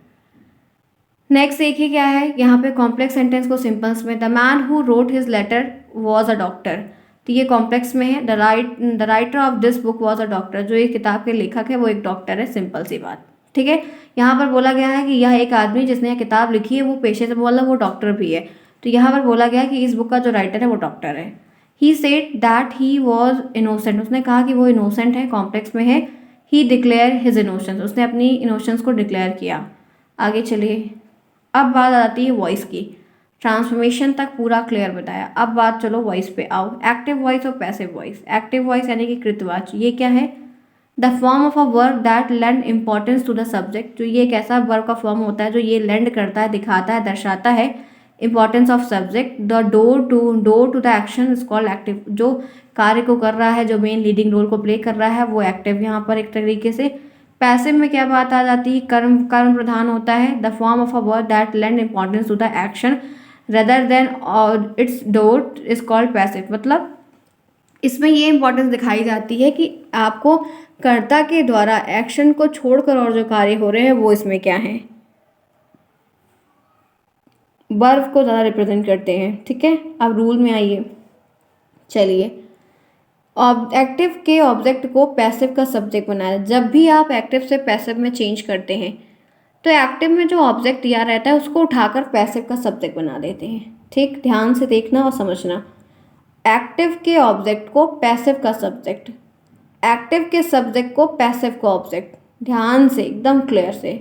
नेक्स्ट देखिए क्या है यहाँ पे, कॉम्प्लेक्स सेंटेंस को सिंपल्स में, the man who wrote his letter was a doctor. तो ये कॉम्प्लेक्स में है। The writer of this book was a doctor, जो ये किताब के लेखक है वो एक डॉक्टर है, सिंपल सी बात। ठीक है, यहाँ पर बोला गया है कि यह एक आदमी जिसने यह किताब लिखी है वो पेशे से बोला वो डॉक्टर भी है। तो यहाँ पर बोला गया है कि इस बुक का जो राइटर है वो डॉक्टर है। He said that he was innocent, उसने कहा कि वो इनोसेंट है, कॉम्प्लेक्स में है। ही डिक्लेयर हिज इनोशंस, उसने अपनी इनोशंस को डिक्लेयर किया। आगे चलिए। अब बात आती है वॉइस की। ट्रांसफॉर्मेशन तक पूरा क्लियर बताया। अब बात चलो वॉइस पे आओ। एक्टिव वॉइस और पैसिव वॉइस। एक्टिव वॉइस यानी कि कृतवाची, ये क्या है, the form of a verb that lend importance to the subject. जो ये एक ऐसा वर्ब का फॉर्म होता है जो ये लेंड करता है, दिखाता है, दर्शाता है importance of subject. The doer to the action is called active. जो कार्य को कर रहा है, जो मेन लीडिंग रोल को प्ले कर रहा है, वो एक्टिव यहाँ पर एक तरीके से। पैसिव में क्या बात आ जाती है, कर्म प्रधान होता है। The form of a verb that lend importance to the action rather than its doer is called passive. मतलब इसमें ये इंपॉर्टेंस दिखाई जाती है कि आपको कर्ता के द्वारा एक्शन को छोड़कर और जो कार्य हो रहे हैं वो इसमें क्या है, वर्ब को ज़्यादा रिप्रेजेंट करते हैं। ठीक है, अब रूल में आइए। चलिए, एक्टिव के ऑब्जेक्ट को पैसिव का सब्जेक्ट बनाया। जब भी आप एक्टिव से पैसिव में चेंज करते हैं तो एक्टिव में जो ऑब्जेक्ट दिया रहता है उसको उठाकर पैसिव का सब्जेक्ट बना देते हैं। ठीक, ध्यान से देखना और समझना। एक्टिव के ऑब्जेक्ट को पैसिव का सब्जेक्ट, एक्टिव के सब्जेक्ट को पैसिव का ऑब्जेक्ट। ध्यान से, एकदम क्लियर से।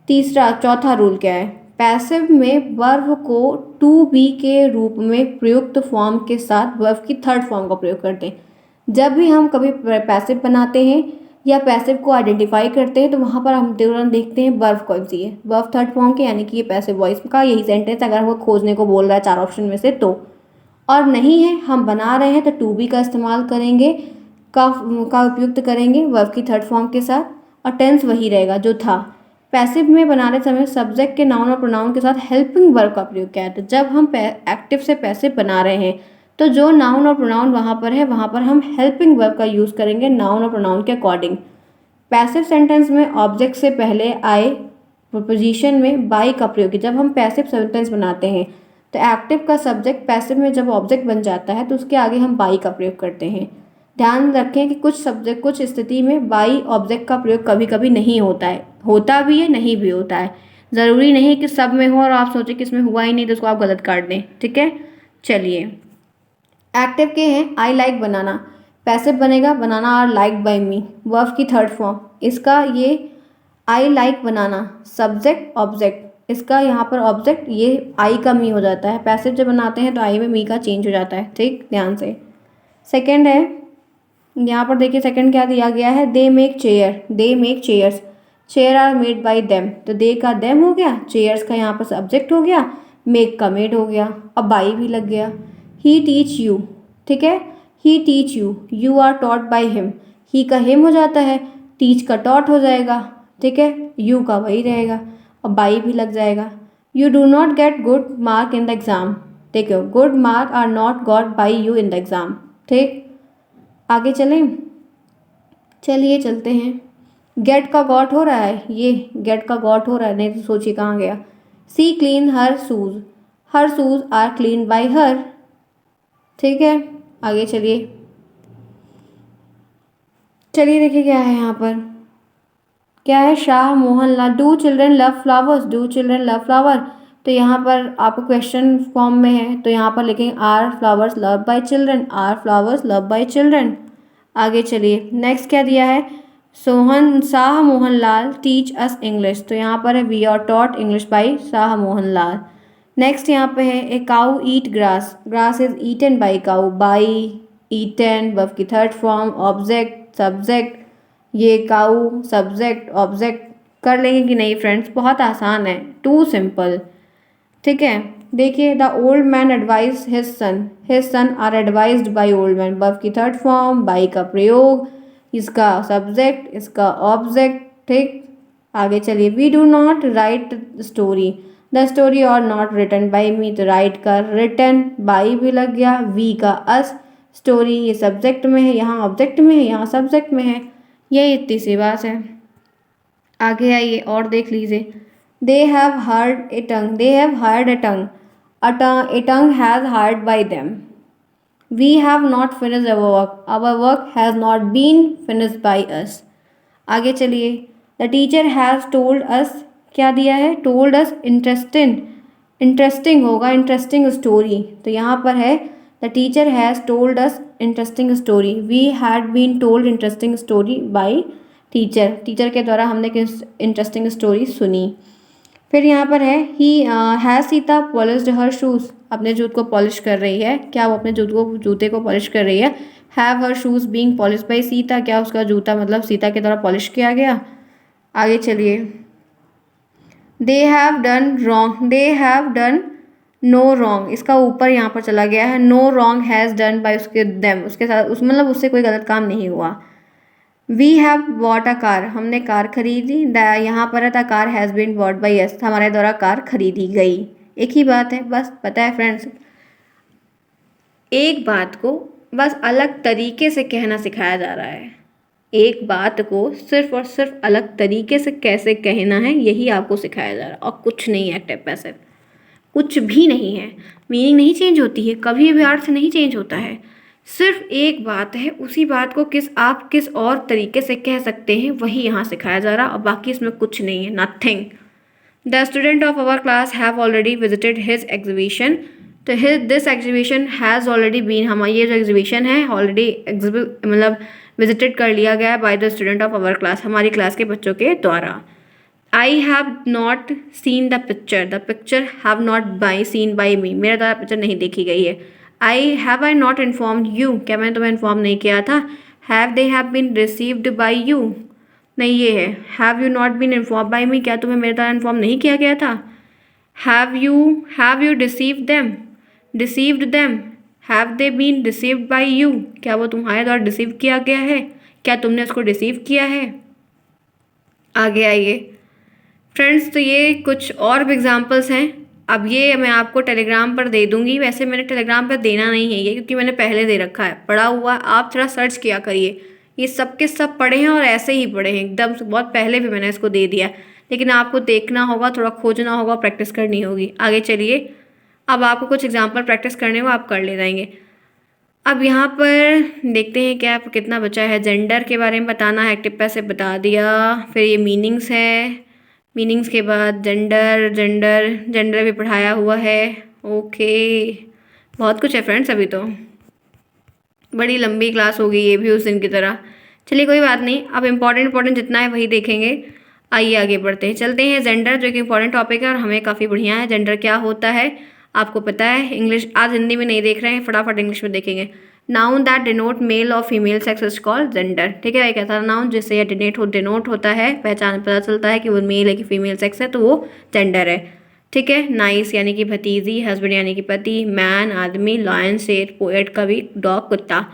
चौथा रूल क्या है, पैसिव में वर्ब को टू बी के रूप में प्रयुक्त फॉर्म के साथ वर्ब की थर्ड फॉर्म का प्रयोग करते हैं। जब भी हम कभी पैसिव बनाते हैं या पैसिव को आइडेंटिफाई करते हैं तो वहाँ पर हम तुरंत देखते हैं वर्ब कौन सी है, वर्ब थर्ड फॉर्म के, यानी कि ये पैसिव वॉइस का यही सेंटेंस अगर वो खोजने को बोल रहा है 4 ऑप्शन में से तो। और नहीं है, हम बना रहे हैं तो टू बी का इस्तेमाल करेंगे, का उपयुक्त करेंगे वर्ब की थर्ड फॉर्म के साथ, और टेंस वही रहेगा जो था। पैसिव में बनाने समय सब्जेक्ट के नाउन और प्रोनाउन के साथ हेल्पिंग वर्ब का प्रयोग किया है। तो जब हम एक्टिव से पैसिव बना रहे हैं तो जो नाउन और प्रोनाउन वहाँ पर है वहाँ पर हम हेल्पिंग वर्ब का यूज़ करेंगे नाउन और प्रोनाउन के अकॉर्डिंग। पैसिव सेंटेंस में ऑब्जेक्ट से पहले आए प्रीपोजिशन में बाई का प्रयोग। जब हम पैसिव सेंटेंस बनाते हैं तो एक्टिव का सब्जेक्ट पैसिव में जब ऑब्जेक्ट बन जाता है तो उसके आगे हम बाई का प्रयोग करते हैं। ध्यान रखें कि कुछ स्थिति में बाई ऑब्जेक्ट का प्रयोग कभी कभी नहीं होता है, होता भी है, नहीं भी होता है। ज़रूरी नहीं कि सब में हो और आप सोचें कि इसमें हुआ ही नहीं तो उसको आप गलत काट दें। ठीक है, चलिए। एक्टिव के हैं आई लाइक बनाना, पैसिव बनेगा banana are like by me, verb की थर्ड फॉर्म। इसका ये I like banana subject object, इसका यहाँ पर ऑब्जेक्ट ये आई का मी हो जाता है। पैसिव जब बनाते हैं तो आई में मी का चेंज हो जाता है। ठीक, ध्यान से। सेकंड है, यहाँ पर देखिए सेकंड क्या दिया गया है, they make chair, they make chairs, chair are made by them. तो दे का देम हो गया, चेयर्स का यहाँ पर सब्जेक्ट हो गया, मेक का मेड हो गया, अब बाई भी लग गया। ही टीच यू, ठीक है, he teach you, you are taught by him, he का हिम हो जाता है, टीच का टॉट हो जाएगा। ठीक है, यू का वही रहेगा और बाई भी लग जाएगा। You do not get good mark in the exam, देखो, good mark are not got by you in the exam. ठीक, आगे चलें, चलिए चलते हैं। गेट का गॉट हो रहा है, ये गेट का गॉट हो रहा है, नहीं तो सोचिए कहाँ गया। She clean her shoes are clean by her. ठीक है, आगे चलिए, चलिए देखिए क्या है यहाँ पर, क्या है, Shah Mohan Lal, do children love flowers, do children love flower. तो यहाँ पर आपको क्वेश्चन फॉर्म में है, तो यहाँ पर लिखेंगे are flowers love by children, are flowers love by children. आगे चलिए, नेक्स्ट क्या दिया है, Shah Mohan Lal teach us English. तो यहाँ पर है we are taught English by Shah Mohan Lal. Next यहाँ पे है a cow eat grass, grass is eaten by cow, by eaten verb की थर्ड फॉर्म, ऑब्जेक्ट सब्जेक्ट, ये काउ सब्जेक्ट ऑब्जेक्ट। कर लेंगे कि नहीं फ्रेंड्स, बहुत आसान है, टू सिंपल। ठीक है, देखिए, the old man advise his son are advised by old man, verb की थर्ड फॉर्म, बाई का प्रयोग, इसका सब्जेक्ट, इसका ऑब्जेक्ट। ठीक, आगे चलिए, we do not write story, the story are not written by me. तो राइट का रिटन, बाई भी लग गया, वी का अस, स्टोरी ये सब्जेक्ट में है, यहाँ ऑब्जेक्ट में है, यहाँ सब्जेक्ट में है, ये इतनी सी बात है। आगे आइए और देख लीजिए, they have heard a tongue, they have hired a tongue, a tongue has hired by them. We have not finished our work has not been finished by us. आगे चलिए, the teacher has told us, क्या दिया है, told us interesting होगा, interesting story. तो यहाँ पर है the teacher has told us interesting story, we had been told interesting story by teacher, teacher के द्वारा हमने इंटरेस्टिंग स्टोरी सुनी। फिर यहाँ पर है he has Sita polished her shoes, अपने जूते को पॉलिश कर रही है, क्या वो अपने जूते को पॉलिश कर रही है। Have her shoes being polish by Sita, क्या उसका जूता मतलब सीता के द्वारा पॉलिश किया गया। आगे चलिए, they have done wrong, they have done no wrong, इसका ऊपर यहाँ पर चला गया है, no wrong has done by उसके देम, उसके साथ उस मतलब उससे कोई गलत काम नहीं हुआ। We have bought a car, हमने कार खरीदी, यहाँ पर है the car has been bought by us, हमारे द्वारा कार खरीदी गई। एक ही बात है, बस पता है फ्रेंड्स, एक बात को बस अलग तरीके से कहना सिखाया जा रहा है, एक बात को सिर्फ और सिर्फ अलग तरीके से कैसे कहना है यही आपको सिखाया जा रहा है, और कुछ नहीं है एक्टिव पैसिव, कुछ भी नहीं है, मीनिंग नहीं चेंज होती है, कभी भी अर्थ नहीं चेंज होता है, सिर्फ एक बात है, उसी बात को आप किस और तरीके से कह सकते हैं वही यहाँ सिखाया जा रहा है, और बाकी इसमें कुछ नहीं है, nothing. The student of our class have already visited his exhibition, तो this exhibition has already been, हमारी ये जो एग्जीबिशन है ऑलरेडी मतलब विजिटेड कर लिया गया है by the student of our class, हमारी क्लास के बच्चों के द्वारा। I have not seen the picture have not by seen by me, मेरे द्वारा पिक्चर नहीं देखी गई है। आई नॉट इन्फॉर्म्ड यू, क्या मैंने तुम्हें इन्फॉर्म नहीं किया था। Have they have been received by you, नहीं ये है, have you not been inform by me, क्या तुम्हें मेरे द्वारा इन्फॉर्म नहीं किया गया था। Have you deceived them, have they been received by you, क्या वो तुम्हारे द्वारा रिसीव किया गया है, क्या तुमने उसको रिसीव किया है। आगे आइए फ्रेंड्स, तो ये कुछ और भी एग्जांपल्स हैं, अब ये मैं आपको टेलीग्राम पर दे दूंगी, वैसे मैंने टेलीग्राम पर देना नहीं है ये, क्योंकि मैंने पहले दे रखा है, पढ़ा हुआ, आप थोड़ा सर्च किया करिए, ये सब के सब पढ़े हैं और ऐसे ही पढ़े हैं एकदम, बहुत पहले भी मैंने इसको दे दिया, लेकिन आपको देखना होगा, थोड़ा खोजना होगा, प्रैक्टिस करनी होगी। आगे चलिए, अब आपको कुछ एग्जाम्पल प्रैक्टिस करने हो, आप कर ले जाएंगे। अब यहाँ पर देखते हैं क्या कितना बचा है, जेंडर के बारे में बताना है, एक्टिव पैसिव बता दिया, फिर ये मीनिंग्स है, मीनिंग्स के बाद जेंडर भी पढ़ाया हुआ है। ओके, बहुत कुछ है फ्रेंड्स, अभी तो बड़ी लंबी क्लास होगी ये भी उस दिन की तरह। चलिए कोई बात नहीं, अब इम्पॉर्टेंट जितना है वही देखेंगे। आइए आगे बढ़ते हैं, चलते हैं जेंडर, जो कि इंपॉर्टेंट टॉपिक है और हमें काफ़ी बढ़िया है। जेंडर क्या होता है आपको पता है, इंग्लिश आज हिंदी में नहीं देख रहे हैं, फटाफट इंग्लिश में देखेंगे। नाउन दैट डिनोट मेल और female sex is called gender. ठीक है, एक ऐसा नाउन जिससे यह डिनोट होता है, पहचान पता चलता है कि वो मेल है कि फीमेल सेक्स है, तो वो जेंडर है। ठीक है, नाइस यानी कि भतीजी, हस्बैंड यानी कि पति, मैन आदमी, लॉयन शेर, पोएट कवि, डॉग कुत्ता।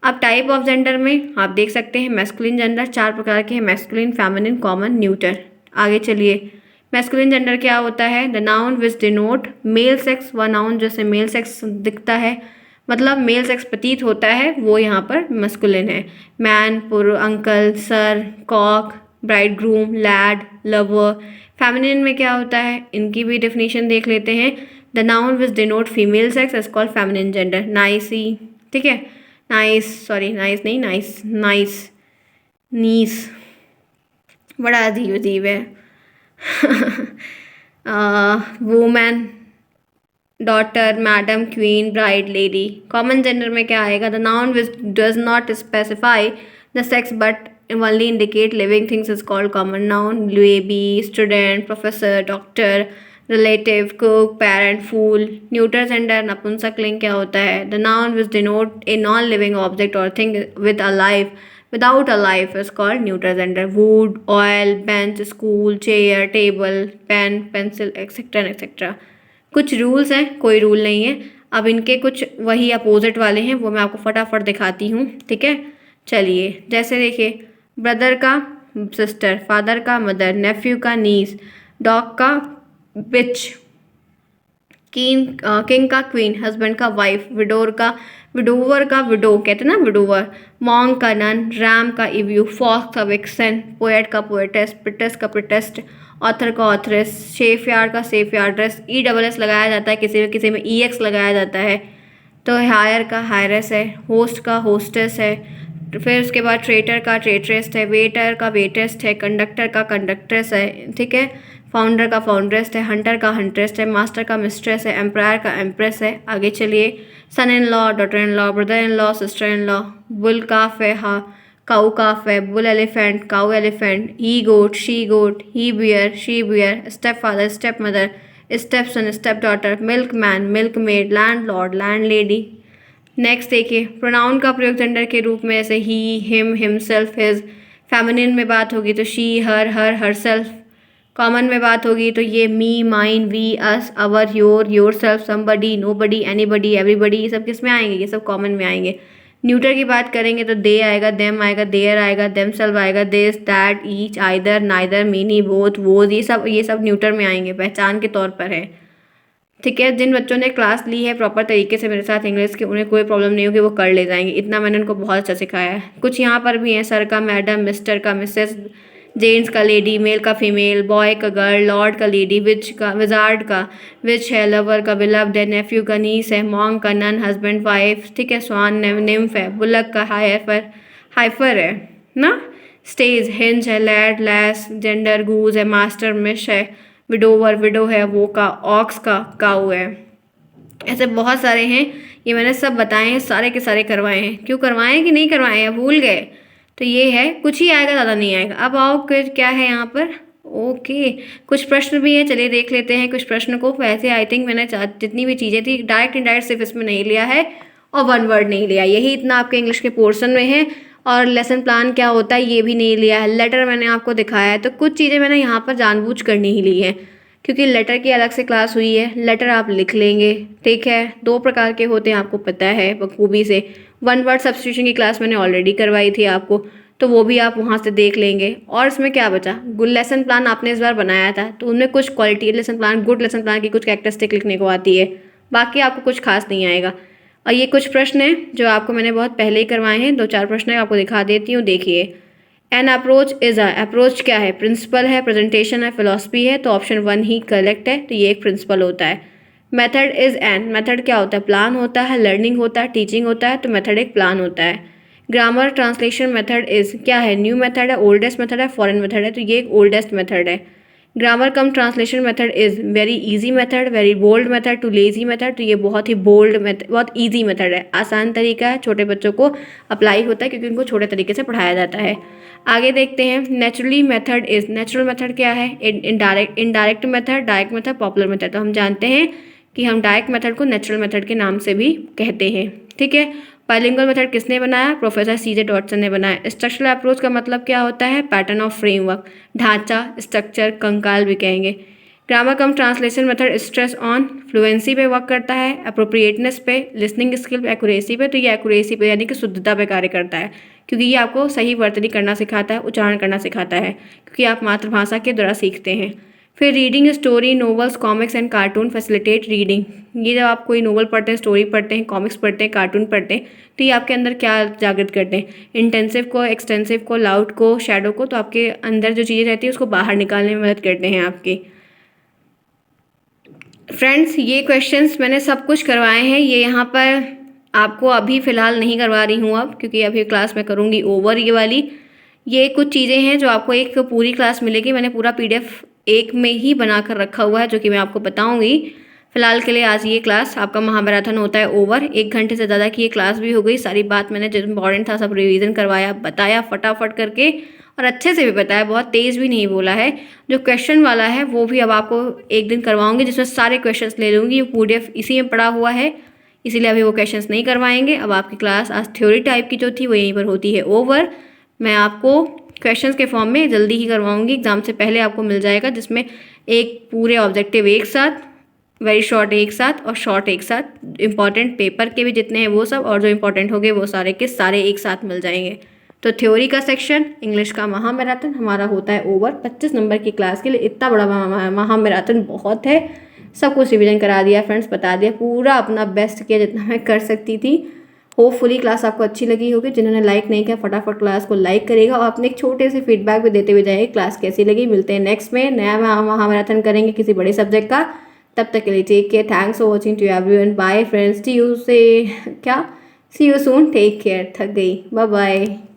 अब टाइप ऑफ जेंडर में आप देख सकते हैं मैस्कुलिन जेंडर 4 प्रकार के हैं, मैस्कुलिन, फेमिनिन, कॉमन, न्यूटर। आगे चलिए, मैस्कुलिन जेंडर क्या होता है? The noun which denote male sex, व नाउन जैसे मेल सेक्स दिखता है मतलब मेल सेक्स प्रतीत होता है वो यहाँ पर मस्कुलिन है। मैन, पुर, uncle, sir, cock, bridegroom, lad, lover. Feminine में क्या होता है? इनकी भी डेफिनेशन देख लेते हैं। The noun which denote female sex is called feminine gender. Niece, ठीक है, नाइस, सॉरी नाइस नहीं, नाइस, नाइस, नीस, बड़ा अजीब अजीब है। Women, daughter, madam, queen, bride, lady. Common gender में क्या आएगा? The noun which does not specify the sex but only indicate living things is called common noun. Baby, student, professor, doctor, relative, cook, parent, fool. Neuter gender नपुंसकलिंग क्या होता है? The noun which denote a non-living object or thing with a life without a life is called neuter gender. Wood, oil, bench, school, chair, table, pen, pencil, etc. etc. कुछ rules हैं, कोई rule नहीं है। अब इनके कुछ वही opposite वाले हैं, वो मैं आपको फटाफट दिखाती हूँ, ठीक है। चलिए, जैसे देखिए, ब्रदर का सिस्टर, फादर का मदर, नेफ्यू का नीस, डॉग का बिच, किंग का क्वीन, हस्बैंड का वाइफ, विडोवर का विडो कहते हैं ना, विडोवर, मॉन्ग का नन, रैम का इव्यू, फॉक्स का विक्सन, पोएट का पोएटेस, प्रिटेस का प्रिटेस्ट, ऑथर का ऑथरेस, शेफयार्ड का सेफयार्ड्रेस। ESS लगाया जाता है, किसी में EX लगाया जाता है। तो हायर का हायरस है, होस्ट का होस्टेस है, फिर उसके बाद ट्रेटर का ट्रेटरेस्ट है, वेटर का वेटेस्ट है, कंडक्टर का कंडक्ट्रेस है, ठीक है, फाउंडर का फाउंड्रेस्ट है, हंटर का हंट्रेस्ट है, मास्टर का मिस्ट्रेस है, एम्पायर का एम्प्रेस है। आगे चलिए, son in law, daughter in law, brother in law, sister in law. Bull calf है, काऊ काफ है, bull elephant, cow elephant, he goat, she goat, he bear, she bear, step father, step mother, step son, step daughter, milk man, milk maid, land lord, land lady. Next देखिए, pronoun का प्रयोग gender के रूप में जैसे he, him, himself, his. Feminine में बात होगी तो शी, हर, हरसेल्फ। कॉमन में बात होगी तो ये me, mine, we, us, our, yourself, somebody, nobody, anybody, everybody. ये सब किस में आएंगे? ये सब कॉमन में आएंगे। न्यूटर की बात करेंगे तो दे आएगा, देम आएगा, देयर आएगा, देमसेल्फ आएगा, this, that, each, either, neither, मीनी, बोथ, वोज। ये सब न्यूटर में आएंगे, पहचान के तौर पर है, ठीक है। जिन बच्चों ने क्लास ली है प्रॉपर तरीके से मेरे साथ इंग्लिश की, उन्हें कोई प्रॉब्लम नहीं होगी, वो कर ले जाएंगे, इतना मैंने उनको बहुत अच्छा सिखाया है। कुछ यहाँ पर भी हैं, सर का मैडम, मिस्टर का मिसेस, जेंट्स का लेडी, मेल का फीमेल, बॉय का गर्ल, लॉर्ड का लेडी, विच का विजार्ड का विच है, लवर का बिलव्ड है, नेफ्यू का नीस है, मॉन्ग का नन, हस्बैंड वाइफ, ठीक है, स्वान निम्फ है, बुलक का हाइफर है ना, स्टेज हिंज है, लैड लैस, जेंडर गूज है, मास्टर मिश है, विडोवर विडो है, वो का ऑक्स का काऊ है। ऐसे बहुत सारे हैं, ये मैंने सब बताए हैं, सारे के सारे करवाए हैं। क्यों करवाए हैं कि नहीं करवाए हैं, भूल गए? तो ये है, कुछ ही आएगा, ज़्यादा नहीं आएगा। अब आओ क्या है यहाँ पर, ओके, कुछ प्रश्न भी हैं, चलिए देख लेते हैं कुछ प्रश्न को। वैसे आई थिंक मैंने जितनी भी चीज़ें थी डायरेक्ट इनडायरेक्ट सिर्फ इसमें नहीं लिया है और वन वर्ड नहीं लिया, यही इतना आपके इंग्लिश के पोर्शन में है। और लेसन प्लान क्या होता है ये भी नहीं लिया है। लेटर मैंने आपको दिखाया है, तो कुछ चीज़ें मैंने यहाँ पर जानबूझ कर नहीं ली है, क्योंकि लेटर की अलग से क्लास हुई है, लेटर आप लिख लेंगे, ठीक है। 2 प्रकार के होते हैं, आपको पता है बखूबी से। वन वर्ड सब्स्टिट्यूशन की क्लास मैंने ऑलरेडी करवाई थी आपको, तो वो भी आप वहाँ से देख लेंगे। और इसमें क्या बचा, गुड लेसन प्लान आपने इस बार बनाया था, तो उनमें कुछ quality lesson plan, good lesson plan की कुछ कैरेक्टरिस्टिक लिखने को आती है, बाकी आपको कुछ खास नहीं आएगा। और ये कुछ प्रश्न हैं जो आपको मैंने बहुत पहले ही करवाए हैं, 2-4 प्रश्न है, आपको दिखा देती हूँ, देखिए। एन अप्रोच इज़ अप्रोच क्या है, प्रिंसिपल है, प्रेजेंटेशन है, फिलॉसफी है, तो ऑप्शन 1 ही करेक्ट है, तो ये एक प्रिंसिपल होता है। मेथड इज़ एन, मेथड क्या होता है, प्लान होता है, लर्निंग होता है, टीचिंग होता है, तो मेथड एक प्लान होता है। ग्रामर ट्रांसलेशन मेथड इज़ क्या है, न्यू मेथड है, ओल्डेस्ट मेथड है, फॉरेन मेथड है, तो ये एक ओल्डेस्ट मेथड है। Grammar cum translation method is very easy method, very bold method, too lazy method, तो ये बहुत ही बोल्ड मेथड, बहुत ईजी मेथड है, आसान तरीका है, छोटे बच्चों को अप्लाई होता है क्योंकि उनको छोटे तरीके से पढ़ाया जाता है। आगे देखते हैं, naturally method is, natural method क्या है, indirect method, direct method, popular method. तो हम जानते हैं कि हम डायरेक्ट मेथड को नेचुरल मेथड के नाम से भी कहते हैं, ठीक है। बाइलिंगुअल मेथड किसने बनाया, प्रोफेसर CJ डॉटसन ने बनाया। स्ट्रक्चरल अप्रोच का मतलब क्या होता है, पैटर्न ऑफ फ्रेमवर्क, ढांचा, स्ट्रक्चर, कंकाल भी कहेंगे। Grammar cum translation method stress on fluency पे वर्क करता है, अप्रोप्रिएटनेस पे, लिसनिंग स्किल, एक्यूरेसी पे, तो ये एक्यूरेसी पे यानी कि शुद्धता पे कार्य करता है, क्योंकि ये आपको सही वर्तनी करना सिखाता है, उच्चारण करना सिखाता है, क्योंकि आप मातृभाषा के द्वारा सीखते हैं। फिर reading story, novels, comics and cartoon facilitate reading. ये जब आप कोई नोवेल पढ़ते हैं, स्टोरी पढ़ते हैं, कॉमिक्स पढ़ते हैं, कार्टून पढ़ते हैं, तो ये आपके अंदर क्या जागृत करते हैं? इंटेंसिव को, एक्सटेंसिव को, लाउड को, शैडो को। तो आपके अंदर जो चीज़ें रहती है उसको बाहर निकालने में मदद करते हैं आपके। फ्रेंड्स, ये क्वेश्चंस मैंने सब कुछ करवाए हैं। ये यहाँ पर आपको अभी फ़िलहाल नहीं करवा रही हूँ अब, क्योंकि अभी क्लास मैं करूँगी ओवर ये वाली। ये कुछ चीज़ें हैं जो आपको एक पूरी क्लास मिलेगी। मैंने पूरा पीडीएफ एक में ही बना कर रखा हुआ है, जो कि मैं आपको बताऊँगी। फ़िलहाल के लिए आज ये क्लास आपका महामैराथन होता है ओवर। 1 घंटे से ज़्यादा की ये क्लास भी हो गई। सारी बात मैंने जो इम्पॉर्टेंट था सब रिवीजन करवाया, बताया फटाफट करके, और अच्छे से भी बताया, बहुत तेज़ भी नहीं बोला है। जो क्वेश्चन वाला है वो भी अब आपको एक दिन करवाऊंगी, जिसमें सारे क्वेश्चंस ले लूँगी। ये पीडीएफ इसी में पड़ा हुआ है, इसीलिए अभी वो क्वेश्चंस नहीं करवाएंगे। अब आपकी क्लास आज थ्योरी टाइप की जो थी वो यहीं पर होती है ओवर। मैं आपको क्वेश्चंस के फॉर्म में जल्दी ही करवाऊंगी, एग्जाम से पहले आपको मिल जाएगा, जिसमें एक पूरे ऑब्जेक्टिव एक साथ, वेरी शॉर्ट एक साथ और शॉर्ट एक साथ, इंपॉर्टेंट पेपर के भी जितने हैं वो सब, और जो इंपॉर्टेंट हो गए वो सारे के सारे एक साथ मिल जाएंगे। तो थ्योरी का सेक्शन, इंग्लिश का महामैराथन हमारा होता है ओवर। 25 नंबर की क्लास के लिए इतना बड़ा महामैराथन बहुत है। सब कुछ रिविजन करा दिया फ्रेंड्स, बता दिया, पूरा अपना बेस्ट किया जितना मैं कर सकती थी। होपफुली क्लास आपको अच्छी लगी होगी। जिन्होंने लाइक नहीं किया फटाफट क्लास को लाइक करेगा, और अपने एक छोटे से फीडबैक भी देते हुए जाएगा क्लास कैसी लगी। मिलते हैं नेक्स्ट में, नया महामैराथन करेंगे किसी बड़े सब्जेक्ट का। तब तक के लिए take care, thanks for watching to everyone, bye friends, see you से क्या see you soon, take care. थक गई, बाय बाय।